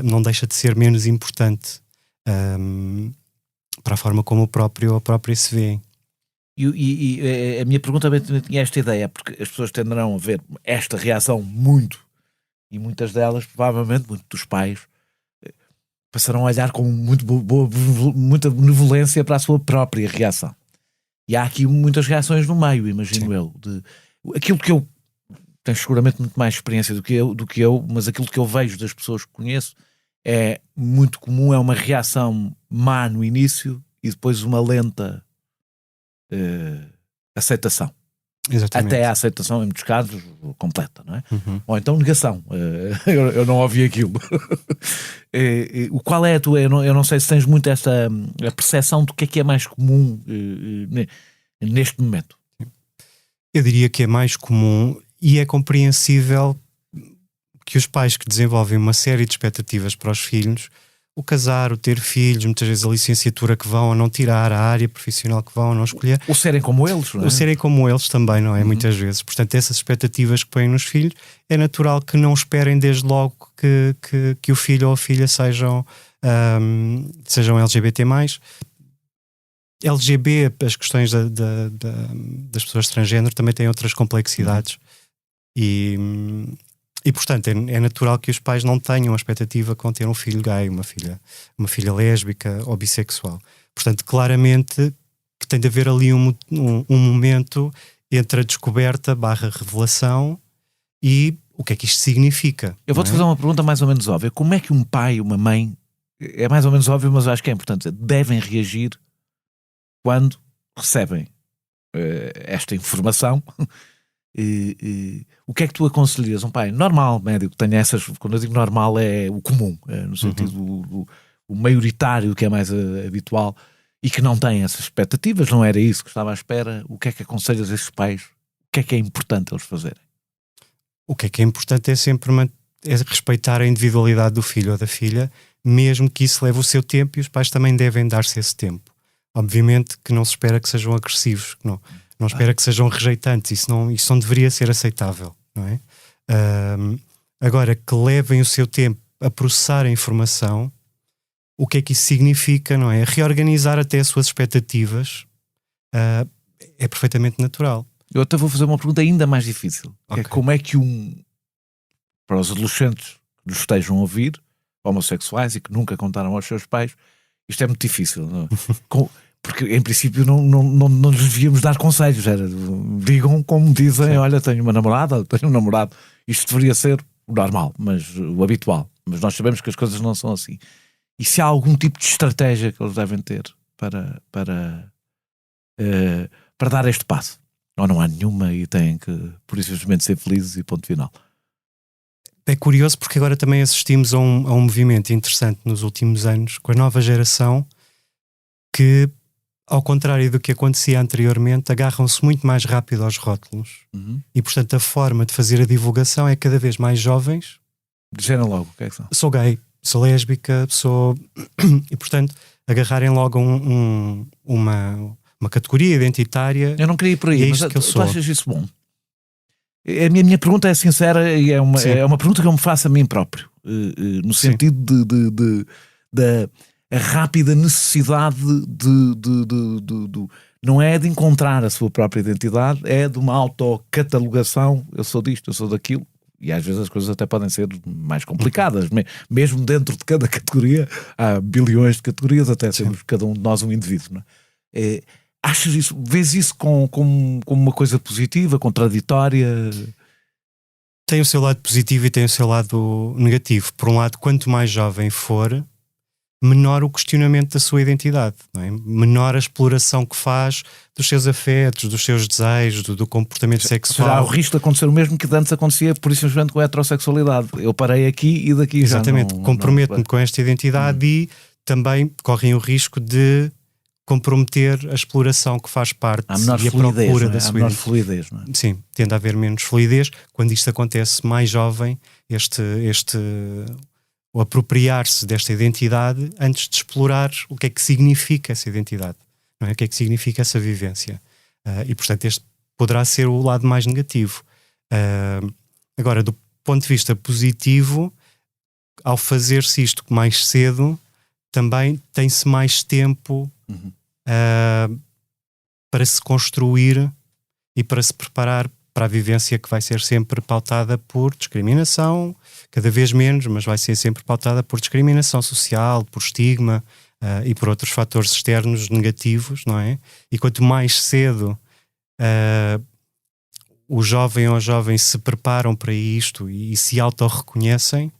não deixa de ser menos importante para a forma como a própria se vê. E a minha pergunta também tinha esta ideia, porque as pessoas tenderão a ver esta reação e muitas delas, provavelmente, muito dos pais, passarão a olhar com muita benevolência para a sua própria reação. E há aqui muitas reações no meio, imagino. Sim. Eu. Aquilo que eu tenho seguramente muito mais experiência do que eu, mas aquilo que eu vejo das pessoas que conheço é muito comum, é uma reação má no início e depois uma lenta aceitação. Exatamente. Até a aceitação, em muitos casos, completa, não é? Uhum. Ou então negação. Eu não ouvi aquilo. Qual é a tua... Eu não sei se tens muito a percepção do que é mais comum neste momento. Eu diria que é mais comum e é compreensível que os pais que desenvolvem uma série de expectativas para os filhos, o casar, o ter filhos, muitas vezes a licenciatura que vão ou não tirar, a área profissional que vão ou não escolher. Ou serem como eles, não é? Ou serem como eles também, não é? Uhum. Muitas vezes. Portanto, essas expectativas que põem nos filhos, é natural que não esperem desde logo que o filho ou a filha sejam LGBT+. as questões das pessoas transgênero também têm outras complexidades. E E portanto é natural que os pais não tenham a expectativa com ter um filho gay, uma filha lésbica ou bissexual. Portanto, claramente que tem de haver ali um momento entre a descoberta / revelação e o que é que isto significa. Eu vou-te fazer uma pergunta mais ou menos óbvia. Como é que um pai e uma mãe, é mais ou menos óbvio, mas acho que é importante, devem reagir quando recebem esta informação? O que é que tu aconselhas? Um pai normal, médico, tenha essas, quando eu digo normal é o comum, no sentido o maioritário, que é mais habitual, e que não tem essas expectativas, não era isso que estava à espera. O que é que aconselhas a esses pais? O que é importante eles fazerem? O que é importante é sempre respeitar a individualidade do filho ou da filha, mesmo que isso leve o seu tempo, e os pais também devem dar-se esse tempo. Obviamente que não se espera que sejam agressivos, que não espera que sejam rejeitantes, isso não deveria ser aceitável, não é? Agora, que levem o seu tempo a processar a informação, o que é que isso significa, não é? Reorganizar até as suas expectativas é perfeitamente natural. Eu até vou fazer uma pergunta ainda mais difícil. Okay. É como é que para os adolescentes que nos estejam a ouvir, homossexuais e que nunca contaram aos seus pais, isto é muito difícil, não é? Porque em princípio não lhes devíamos dar conselhos, digam como dizem, sim, olha, tenho uma namorada, tenho um namorado, isto deveria ser o normal, mas o habitual, mas nós sabemos que as coisas não são assim. E se há algum tipo de estratégia que eles devem ter para dar este passo, ou não há nenhuma e têm que por isso simplesmente ser felizes e ponto final? É curioso porque agora também assistimos a um movimento interessante nos últimos anos com a nova geração que, ao contrário do que acontecia anteriormente, agarram-se muito mais rápido aos rótulos. E portanto a forma de fazer a divulgação é cada vez mais jovens. Dizem logo, o que é que são? Sou gay, sou lésbica, e portanto agarrarem logo uma categoria identitária. Eu não queria ir por aí, é mas tu achas isso bom? A minha pergunta é sincera e é uma pergunta que eu me faço a mim próprio, no sentido da rápida necessidade não é de encontrar a sua própria identidade, é de uma autocatalogação. Eu sou disto, eu sou daquilo, e às vezes as coisas até podem ser mais complicadas, mesmo dentro de cada categoria há bilhões de categorias, até sermos cada um de nós um indivíduo, não é? Achas isso, vês isso como uma coisa positiva, contraditória? Tem o seu lado positivo e tem o seu lado negativo. Por um lado, quanto mais jovem for, menor o questionamento da sua identidade, não é? Menor a exploração que faz dos seus afetos, dos seus desejos, do comportamento sexual. Há o risco de acontecer o mesmo que antes acontecia, por isso simplesmente com a heterossexualidade. Eu parei aqui e daqui exatamente, já não... comprometo-me com esta identidade e também correm o risco de comprometer a exploração que faz parte e a procura da sua identidade. Fluidez, não é? Sim, tende a haver menos fluidez. Quando isto acontece mais jovem, o apropriar-se desta identidade antes de explorar o que é que significa essa identidade, não é? O que é que significa essa vivência. E portanto este poderá ser o lado mais negativo. Agora, do ponto de vista positivo, ao fazer-se isto mais cedo, também tem-se mais tempo para se construir e para se preparar para a vivência que vai ser sempre pautada por discriminação, cada vez menos, mas vai ser sempre pautada por discriminação social, por estigma e por outros fatores externos negativos, não é? E quanto mais cedo o jovem ou a jovem se preparam para isto e se autorreconhecem,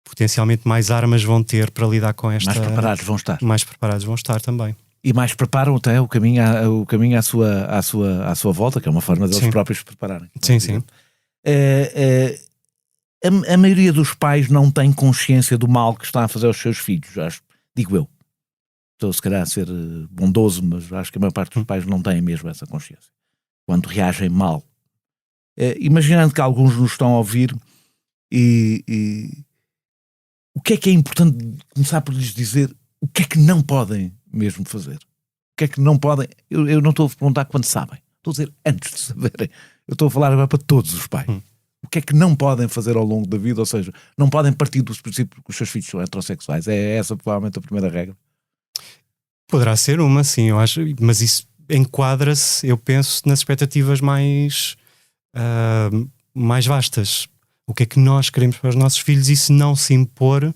potencialmente mais armas vão ter para lidar com esta... Mais preparados vão estar. Mais preparados vão estar também. E mais preparam até o caminho à sua volta, que é uma forma deles próprios se prepararem. Sim. A maioria dos pais não tem consciência do mal que está a fazer aos seus filhos, digo eu. Estou se calhar a ser bondoso, mas acho que a maior parte dos pais não têm mesmo essa consciência. Quando reagem mal. Imaginando que alguns nos estão a ouvir o que é importante começar por lhes dizer o que é que não podem mesmo fazer? O que é que não podem? Eu não estou a perguntar quando sabem, estou a dizer antes de saberem. Eu estou a falar agora para todos os pais. O que é que não podem fazer ao longo da vida? Ou seja, não podem partir dos princípios que os seus filhos são heterossexuais. É essa provavelmente a primeira regra. Poderá ser uma, sim, eu acho, mas isso enquadra-se, eu penso, nas expectativas mais vastas. O que é que nós queremos para os nossos filhos e se não se impor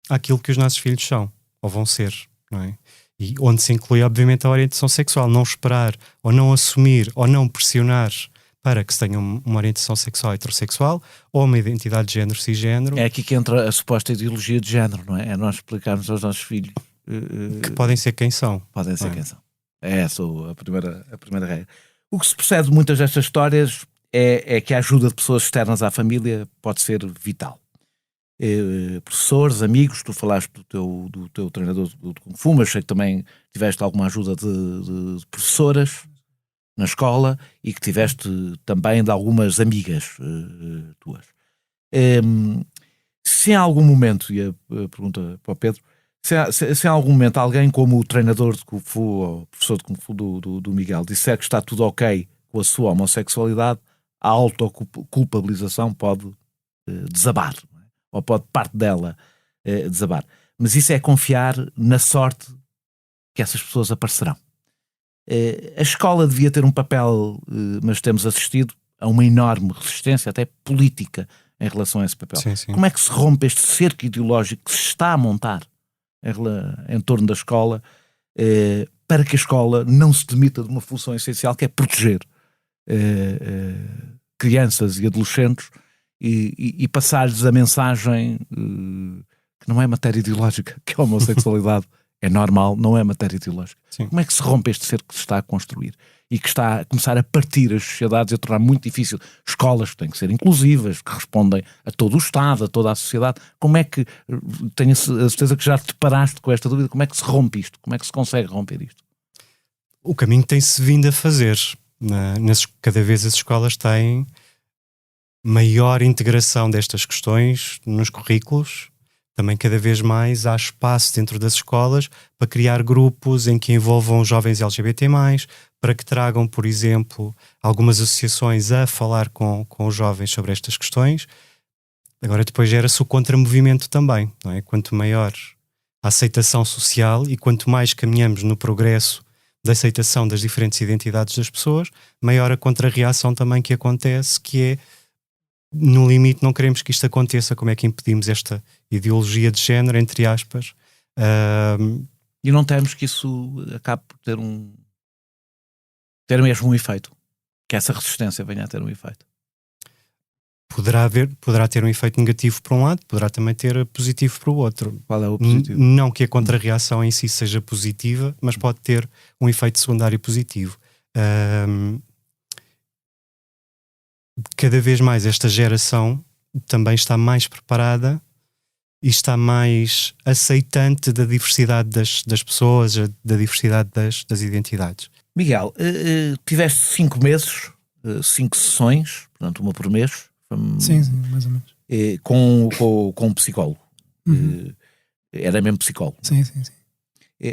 àquilo que os nossos filhos são ou vão ser, não é? E onde se inclui, obviamente, a orientação sexual. Não esperar, ou não assumir, ou não pressionar para que se tenha uma orientação sexual heterossexual ou uma identidade de género cisgénero. É aqui que entra a suposta ideologia de género, não é? É nós explicarmos aos nossos filhos que podem ser quem são. Podem ser quem são. É essa a primeira regra. O que se percebe de muitas destas histórias é que a ajuda de pessoas externas à família pode ser vital. Professores, amigos, tu falaste do teu treinador do Kung Fu, mas sei que também tiveste alguma ajuda de professoras na escola e que tiveste também de algumas amigas tuas. Se em algum momento, e a pergunta para o Pedro, se em algum momento alguém como o treinador de Kung Fu ou o professor de Kung Fu do Miguel disser que está tudo ok com a sua homossexualidade, a autoculpabilização pode desabar, ou pode parte dela desabar. Mas isso é confiar na sorte que essas pessoas aparecerão. A escola devia ter um papel, mas temos assistido a uma enorme resistência, até política, em relação a esse papel. Sim, sim. Como é que se rompe este cerco ideológico que se está a montar em torno da escola para que a escola não se demita de uma função essencial que é proteger crianças e adolescentes e passar-lhes a mensagem que não é matéria ideológica, que a homossexualidade é normal, não é matéria ideológica. Sim. Como é que se rompe este cerco que se está a construir e que está a começar a partir as sociedades e a tornar muito difícil escolas que têm que ser inclusivas, que respondem a todo o Estado, a toda a sociedade? Como é que, tenho a certeza que já te deparaste com esta dúvida, como é que se rompe isto? Como é que se consegue romper isto? O caminho tem-se vindo a fazer. Cada vez as escolas têm maior integração destas questões nos currículos. Também cada vez mais há espaço dentro das escolas para criar grupos em que envolvam jovens LGBT+, para que tragam, por exemplo, algumas associações a falar com os jovens sobre estas questões. Agora depois gera-se o contramovimento também, não é? Quanto maior a aceitação social e quanto mais caminhamos no progresso da aceitação das diferentes identidades das pessoas, maior a contra-reação também que acontece, que é, no limite, não queremos que isto aconteça. Como é que impedimos esta ideologia de género, entre aspas? E não temos que isso acabe por ter mesmo um efeito? Que essa resistência venha a ter um efeito? Poderá ter um efeito negativo para um lado, poderá também ter positivo para o outro. Qual é o positivo? Não que a contra-reação em si seja positiva, mas pode ter um efeito secundário positivo. Cada vez mais esta geração também está mais preparada e está mais aceitante da diversidade das pessoas, da diversidade das identidades. Miguel, tiveste 5 meses, 5 sessões, portanto uma por mês. Sim, mais ou menos. Com um psicólogo. Era mesmo psicólogo. Sim.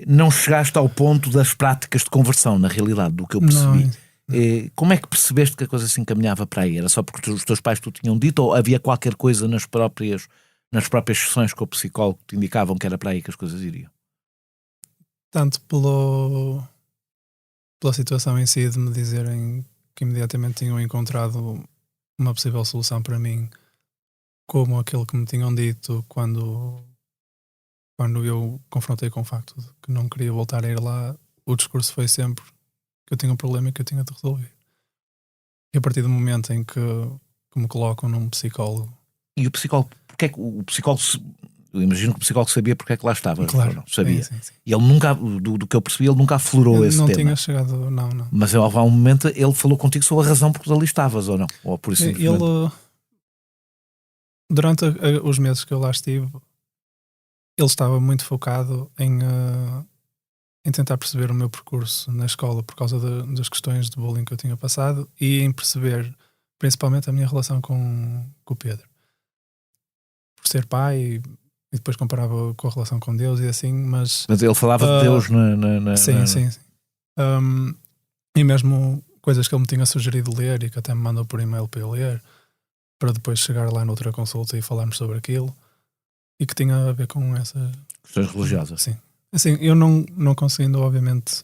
Não chegaste ao ponto das práticas de conversão, na realidade, do que eu percebi. Não. Como é que percebeste que a coisa se encaminhava para aí? Era só porque os teus pais te tinham dito, ou havia qualquer coisa nas próprias sessões com o psicólogo que te indicavam que era para aí que as coisas iriam? Tanto pela situação em si de me dizerem que imediatamente tinham encontrado uma possível solução para mim, como aquilo que me tinham dito quando eu confrontei com o facto de que não queria voltar a ir lá. O discurso foi sempre que eu tinha um problema e que eu tinha de resolver. E a partir do momento em que me colocam num psicólogo... E o psicólogo, porque é que o psicólogo... Eu imagino que o psicólogo sabia porque é que lá estava. Claro, não, sabia. Sim. E ele nunca, do que eu percebi, ele nunca aflorou esse não tema. Tinha chegado, não. Mas houve um momento, ele falou contigo sobre a razão porque ali estavas, ou não? Ou por isso ele, durante os meses que eu lá estive, ele estava muito focado em tentar perceber o meu percurso na escola por causa das questões de bullying que eu tinha passado e em perceber principalmente a minha relação com o Pedro. Por ser pai e depois comparava com a relação com Deus e assim, mas ele falava de Deus na... Sim. E mesmo coisas que ele me tinha sugerido ler e que até me mandou por e-mail para eu ler, para depois chegar lá noutra consulta e falarmos sobre aquilo, e que tinha a ver com essas questões religiosas. Sim. Assim, eu não conseguindo, obviamente,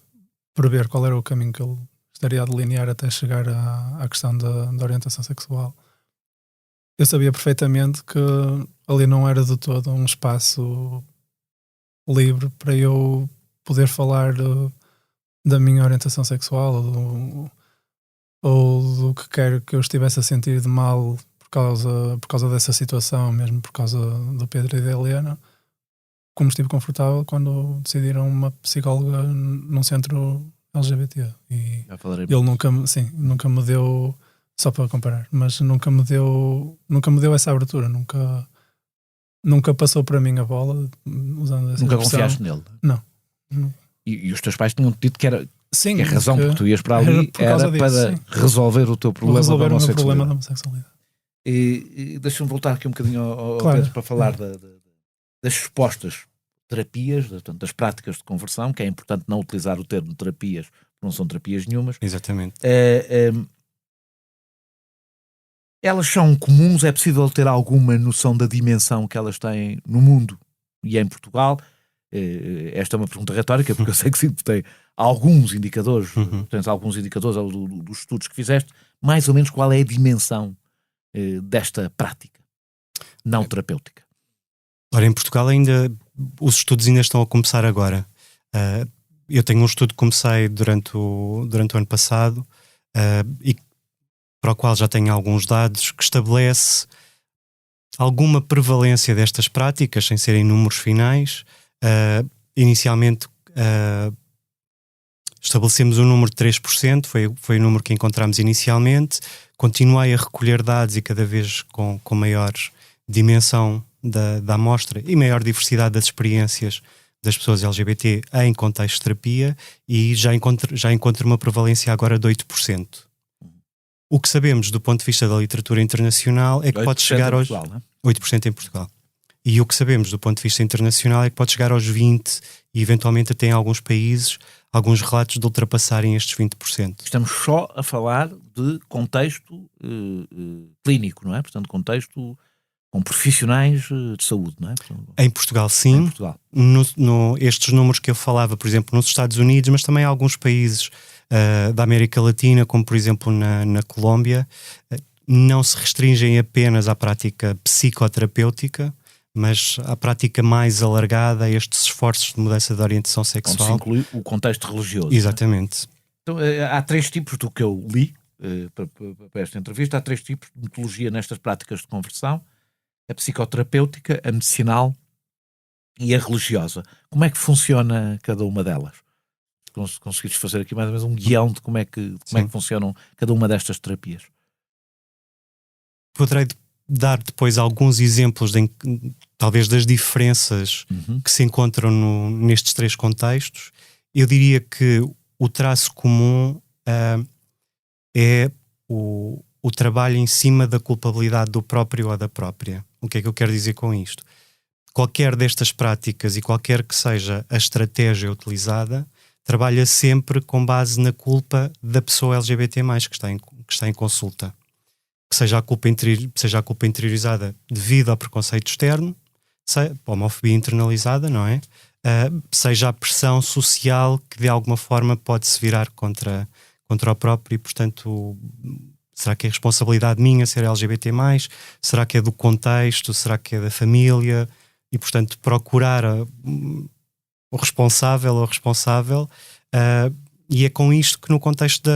prever qual era o caminho que ele estaria a delinear até chegar à questão da orientação sexual. eu sabia perfeitamente que ali não era de todo um espaço livre para eu poder falar da minha orientação sexual ou do que quer que eu estivesse a sentir de mal por causa dessa situação, mesmo por causa do Pedro e da Helena. Como estive confortável quando decidiram uma psicóloga num centro LGBT. E ele nunca me deu, só para comparar, mas nunca me deu essa abertura, nunca passou para mim a bola, usando essa Nunca expressão. confiaste nele? Não. E os teus pais tinham dito que era... Sim, que a razão porque tu ias para ali era para resolver o teu problema da homossexualidade. O problema da homossexualidade. E deixa-me voltar aqui um bocadinho ao Claro. Pedro para falar das supostas terapias, portanto, das práticas de conversão, que é importante não utilizar o termo terapias, porque não são terapias nenhumas. Exatamente. Elas são comuns? É possível ter alguma noção da dimensão que elas têm no mundo e em Portugal? Esta é uma pergunta retórica, porque eu sei que sim, tem alguns indicadores, tens alguns indicadores dos estudos que fizeste, mais ou menos qual é a dimensão desta prática não terapêutica? Ora, em Portugal os estudos ainda estão a começar agora. Eu tenho um estudo que comecei durante o ano passado e para o qual já tenho alguns dados que estabelece alguma prevalência destas práticas, sem serem números finais. Inicialmente estabelecemos um número de 3%, foi o número que encontramos inicialmente. Continuei a recolher dados e cada vez com maior dimensão da amostra e maior diversidade das experiências das pessoas LGBT em contexto de terapia, e já encontro uma prevalência agora de 8%. O que sabemos do ponto de vista da literatura internacional é que pode chegar aos 8% em Portugal. E o que sabemos do ponto de vista internacional é que pode chegar aos 20% e eventualmente até em alguns países, alguns relatos de ultrapassarem estes 20%. Estamos só a falar de contexto clínico, não é? Portanto, contexto com profissionais de saúde, não é? Portanto, em Portugal, sim. Em Portugal. Estes números que eu falava, por exemplo, nos Estados Unidos, mas também em alguns países da América Latina, como por exemplo na Colômbia, não se restringem apenas à prática psicoterapêutica, mas à prática mais alargada a estes esforços de mudança de orientação sexual. Onde se inclui o contexto religioso. Exatamente. Então, há 3 tipos, do que eu li para esta entrevista, há 3 tipos de metodologia nestas práticas de conversão: a psicoterapêutica, a medicinal e a religiosa. Como é que funciona cada uma delas? Conseguires fazer aqui mais ou menos um guião de como é que funcionam cada uma destas terapias? Poderei dar depois alguns exemplos talvez das diferenças que se encontram nestes 3 contextos. Eu diria que o traço comum é o trabalho em cima da culpabilidade do próprio ou da própria. O que é que eu quero dizer com isto? Qualquer destas práticas e qualquer que seja a estratégia utilizada, trabalha sempre com base na culpa da pessoa LGBT+, que está em consulta. Que seja a culpa interiorizada devido ao preconceito externo, a homofobia internalizada, não é? Seja a pressão social que de alguma forma pode-se virar contra o próprio, e portanto, será que é responsabilidade minha ser LGBT+? Será que é do contexto? Será que é da família? E portanto, procurar o responsável ou responsável, e é com isto que no contexto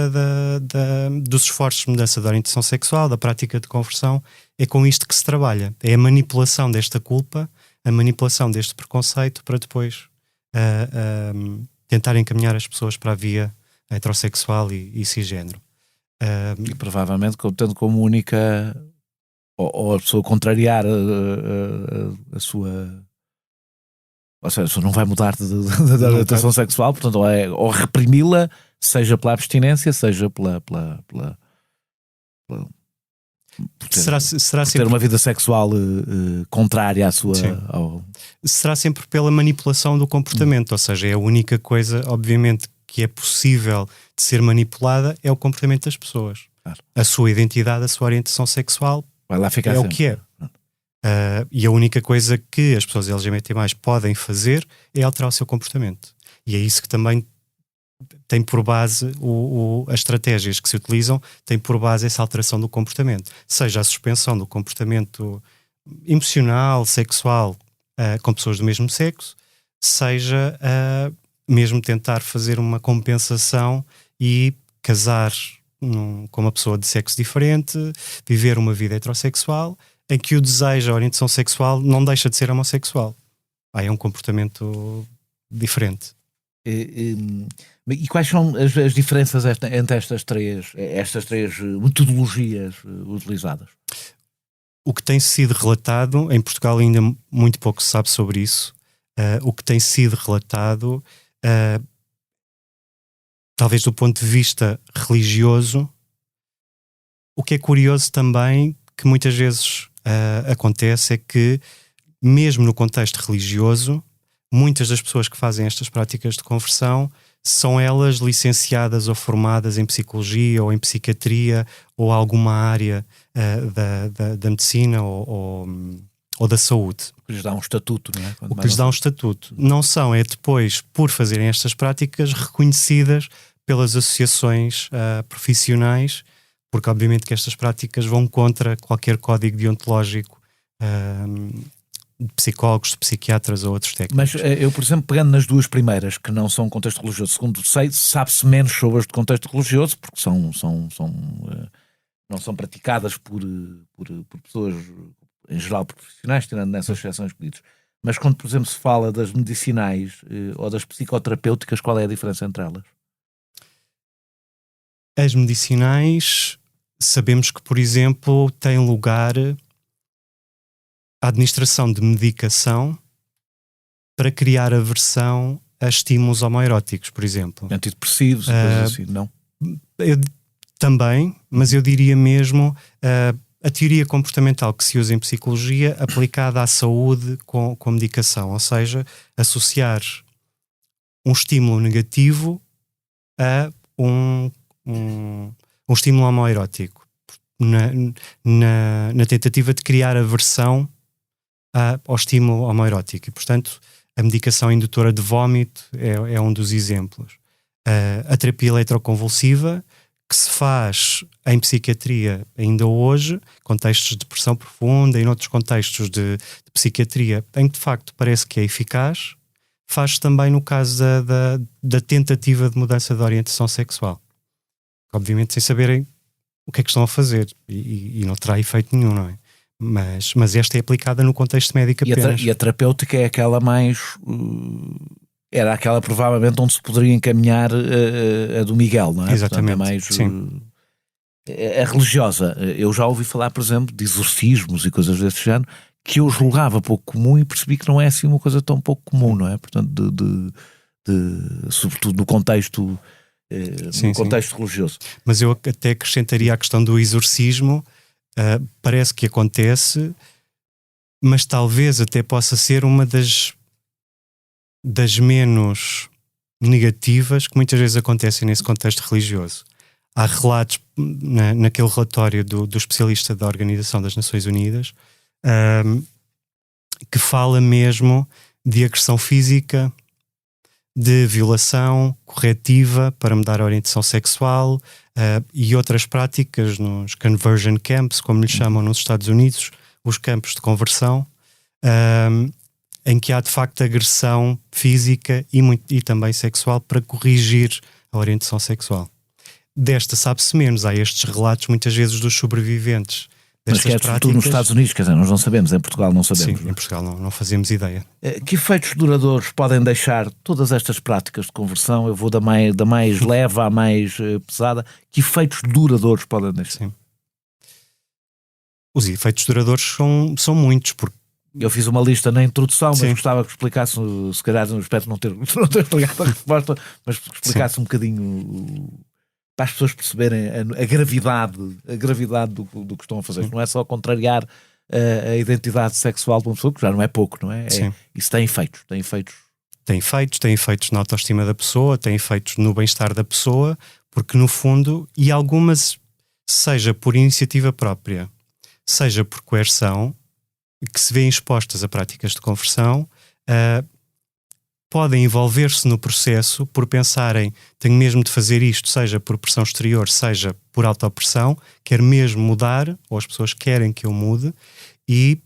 dos esforços de mudança de orientação sexual, da prática de conversão, é com isto que se trabalha. É a manipulação desta culpa, a manipulação deste preconceito para depois tentar encaminhar as pessoas para a via heterossexual e cisgénero. E provavelmente tendo como única, ou a pessoa contrariar a sua... Ou seja, a pessoa não vai mudar da orientação sexual, portanto, ou reprimi-la, seja pela abstinência, seja por ter uma vida sexual contrária à sua... Será sempre pela manipulação do comportamento, ou seja, é a única coisa, obviamente, que é possível de ser manipulada é o comportamento das pessoas. Claro. A sua identidade, a sua orientação sexual vai lá ficar o que é. E a única coisa que as pessoas LGBT+ podem fazer é alterar o seu comportamento. E é isso que também tem por base as estratégias que se utilizam, tem por base essa alteração do comportamento, seja a suspensão do comportamento emocional, sexual com pessoas do mesmo sexo, seja mesmo tentar fazer uma compensação e casar com uma pessoa de sexo diferente, viver uma vida heterossexual em que o desejo, a orientação sexual não deixa de ser homossexual. É um comportamento diferente. E quais são as diferenças entre estas três metodologias utilizadas? O que tem sido relatado, em Portugal ainda muito pouco se sabe sobre isso, o que tem sido relatado, talvez do ponto de vista religioso, o que é curioso também, que muitas vezes acontece, é que mesmo no contexto religioso, muitas das pessoas que fazem estas práticas de conversão são elas licenciadas ou formadas em psicologia ou em psiquiatria ou alguma área da medicina ou da saúde. O que lhes dá um estatuto, não é? O que lhes dá um estatuto. Não são, é depois, por fazerem estas práticas, reconhecidas pelas associações profissionais, porque obviamente que estas práticas vão contra qualquer código deontológico de psicólogos, de psiquiatras ou outros técnicos. Mas eu, por exemplo, pegando nas duas primeiras, que não são contexto religioso, segundo sei, sabe-se menos sobre as de contexto religioso, porque não são praticadas por pessoas, em geral, profissionais, tirando nessas exceções que dizes. Mas quando, por exemplo, se fala das medicinais ou das psicoterapêuticas, qual é a diferença entre elas? As medicinais, sabemos que, por exemplo, tem lugar a administração de medicação para criar aversão a estímulos homoeróticos, por exemplo. Antidepressivos, coisas assim, não? Também, mas eu diria mesmo a teoria comportamental que se usa em psicologia aplicada à saúde com medicação, ou seja, associar um estímulo negativo a um estímulo homoerótico na tentativa de criar aversão ao estímulo homoerótico. E, portanto, a medicação indutora de vómito é um dos exemplos. A terapia eletroconvulsiva, que se faz em psiquiatria ainda hoje, contextos de depressão profunda e noutros contextos de psiquiatria, em que de facto parece que é eficaz, faz-se também no caso da tentativa de mudança de orientação sexual. Obviamente sem saberem o que é que estão a fazer e não terá efeito nenhum, não é? Mas esta é aplicada no contexto médico apenas. E a terapêutica é aquela mais... era aquela provavelmente onde se poderia encaminhar a do Miguel, não é? Exatamente. Portanto, é mais... Sim. A religiosa. Eu já ouvi falar, por exemplo, de exorcismos e coisas desse género, que eu julgava pouco comum e percebi que não é assim uma coisa tão pouco comum, não é? Portanto, sobretudo no contexto... Sim, contexto religioso. Mas eu até acrescentaria a questão do exorcismo. Parece que acontece, mas talvez até possa ser uma das menos negativas que muitas vezes acontecem nesse contexto religioso. Há relatos naquele relatório do especialista da Organização das Nações Unidas que fala mesmo de agressão física, de violação corretiva para mudar a orientação sexual e outras práticas nos conversion camps, como lhe chamam nos Estados Unidos, os campos de conversão, em que há de facto agressão física e também sexual para corrigir a orientação sexual. Desta sabe-se menos. Há estes relatos muitas vezes dos sobreviventes mas que é sobretudo nos Estados Unidos, quer dizer, nós não sabemos, em Portugal não sabemos. Sim, em Portugal não fazemos ideia. Que efeitos duradouros podem deixar todas estas práticas de conversão? Eu vou da mais leve à mais pesada. Que efeitos duradouros podem deixar? Sim. Os efeitos duradouros são muitos, porque eu fiz uma lista na introdução, mas sim, gostava que explicasse, se calhar espero não ter explicado a resposta, mas que explicasse um bocadinho para as pessoas perceberem a gravidade do que estão a fazer. Não é só contrariar a identidade sexual de uma pessoa, que já não é pouco, não é? Isso tem efeitos. Tem efeitos na autoestima da pessoa, tem efeitos no bem-estar da pessoa, porque no fundo, e algumas, seja por iniciativa própria, seja por coerção, que se vêem expostas a práticas de conversão, podem envolver-se no processo por pensarem, tenho mesmo de fazer isto, seja por pressão exterior, seja por autopressão, quero mesmo mudar, ou as pessoas querem que eu mude, e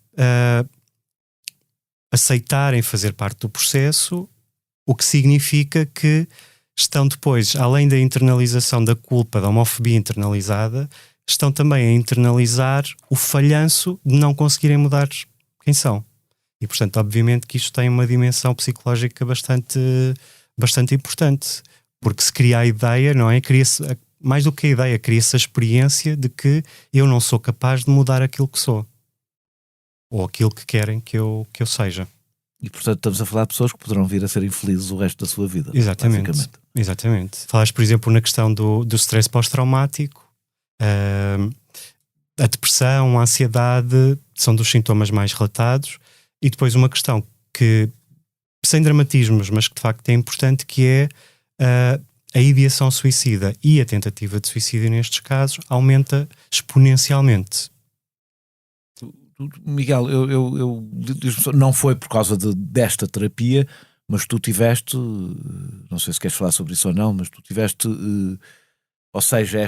aceitarem fazer parte do processo, o que significa que estão depois, além da internalização da culpa, da homofobia internalizada, estão também a internalizar o falhanço de não conseguirem mudar quem são. E, portanto, obviamente que isto tem uma dimensão psicológica bastante importante, porque se cria a ideia, não é? Cria-se, mais do que a ideia, cria-se a experiência de que eu não sou capaz de mudar aquilo que sou, ou aquilo que querem que eu seja. E, portanto, estamos a falar de pessoas que poderão vir a ser infelizes o resto da sua vida. Exatamente. Exatamente. Falaste, por exemplo, na questão do stress pós-traumático, a depressão, a ansiedade são dos sintomas mais relatados. E depois uma questão que, sem dramatismos, mas que de facto é importante, que é a ideação suicida e a tentativa de suicídio nestes casos aumenta exponencialmente. Miguel, eu não foi por causa desta terapia, mas tu tiveste, não sei se queres falar sobre isso ou não, mas tu tiveste, ou seja,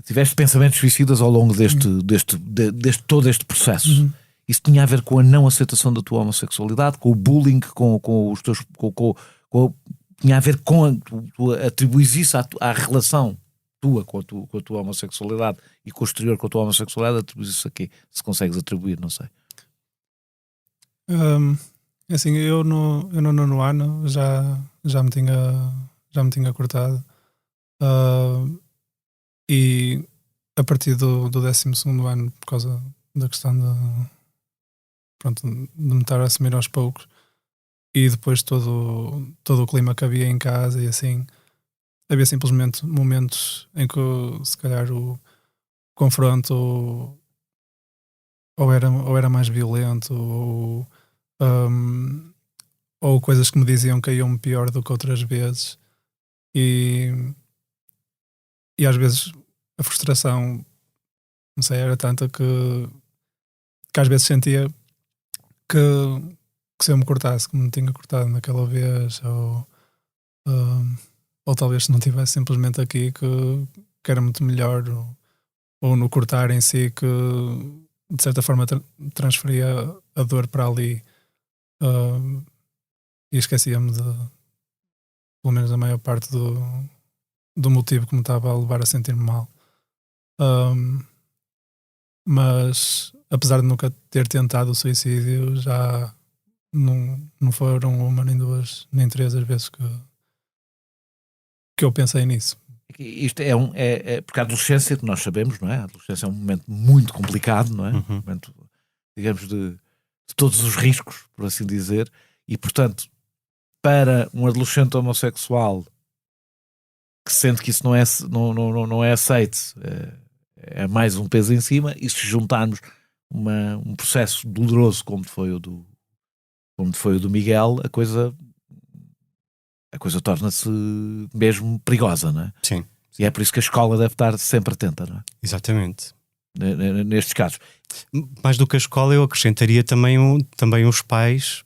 tiveste pensamentos suicidas ao longo deste todo este processo. Isso tinha a ver com a não aceitação da tua homossexualidade, com o bullying, com os teus, tinha a ver com tu atribuís isso à relação tua com a tua homossexualidade e com o exterior com a tua homossexualidade, atribuís isso aqui, se consegues atribuir, não sei. Assim, eu no nono ano já me tinha cortado, e a partir do 12º ano, por causa da questão de me estar a assumir aos poucos, e depois todo o clima que havia em casa e assim, havia simplesmente momentos em que se calhar o confronto ou era mais violento, ou coisas que me diziam que iam pior do que outras vezes, e às vezes a frustração, não sei, era tanta que às vezes sentia que se eu me cortasse, como me tinha cortado naquela vez, ou talvez se não tivesse simplesmente aqui, que era muito melhor, ou no cortar em si, que de certa forma transferia a dor para ali, e esquecia-me pelo menos a maior parte do motivo que me estava a levar a sentir-me mal. Mas apesar de nunca ter tentado o suicídio, já não foram uma, nem duas, nem três as vezes que eu pensei nisso. Isto porque a adolescência, que nós sabemos, não é? A adolescência é um momento muito complicado, não é? Um momento, digamos, de todos os riscos, por assim dizer, e portanto, para um adolescente homossexual que sente que isso não é aceito, é mais um peso em cima, e se juntarmos um processo doloroso como foi o do Miguel, a coisa torna-se mesmo perigosa, não é? Sim. E é por isso que a escola deve estar sempre atenta, não é? Exatamente. Nestes casos. Mais do que a escola, eu acrescentaria também os pais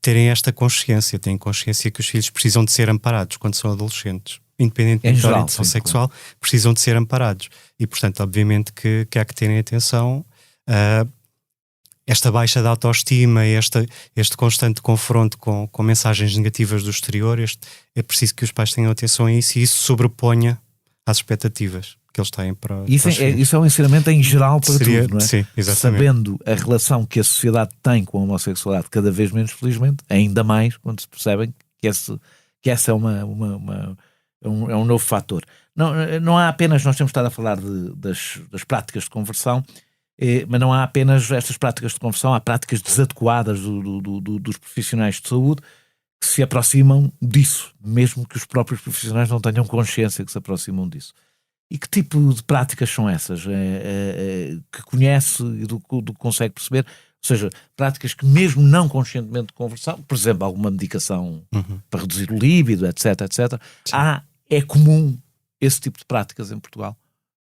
terem esta consciência, têm consciência que os filhos precisam de ser amparados quando são adolescentes, independentemente da orientação sexual, claro. Precisam de ser amparados. E, portanto, obviamente que há que terem atenção a esta baixa da autoestima, este constante confronto com mensagens negativas do exterior. É preciso que os pais tenham atenção a isso e isso sobreponha às expectativas que eles têm para os filhos. Isso é um ensinamento em geral para tudo, não é? Sim, exatamente. Sabendo a relação que a sociedade tem com a homossexualidade, cada vez menos, felizmente, ainda mais quando se percebem que essa é um novo fator. Não há apenas, nós temos estado a falar das práticas de conversão, mas não há apenas estas práticas de conversão, há práticas desadequadas dos profissionais de saúde que se aproximam disso, mesmo que os próprios profissionais não tenham consciência que se aproximam disso. E que tipo de práticas são essas? Que conhece e do que consegue perceber? Ou seja, práticas que mesmo não conscientemente de conversão, por exemplo, alguma medicação para reduzir o líbido, etc. É comum esse tipo de práticas em Portugal,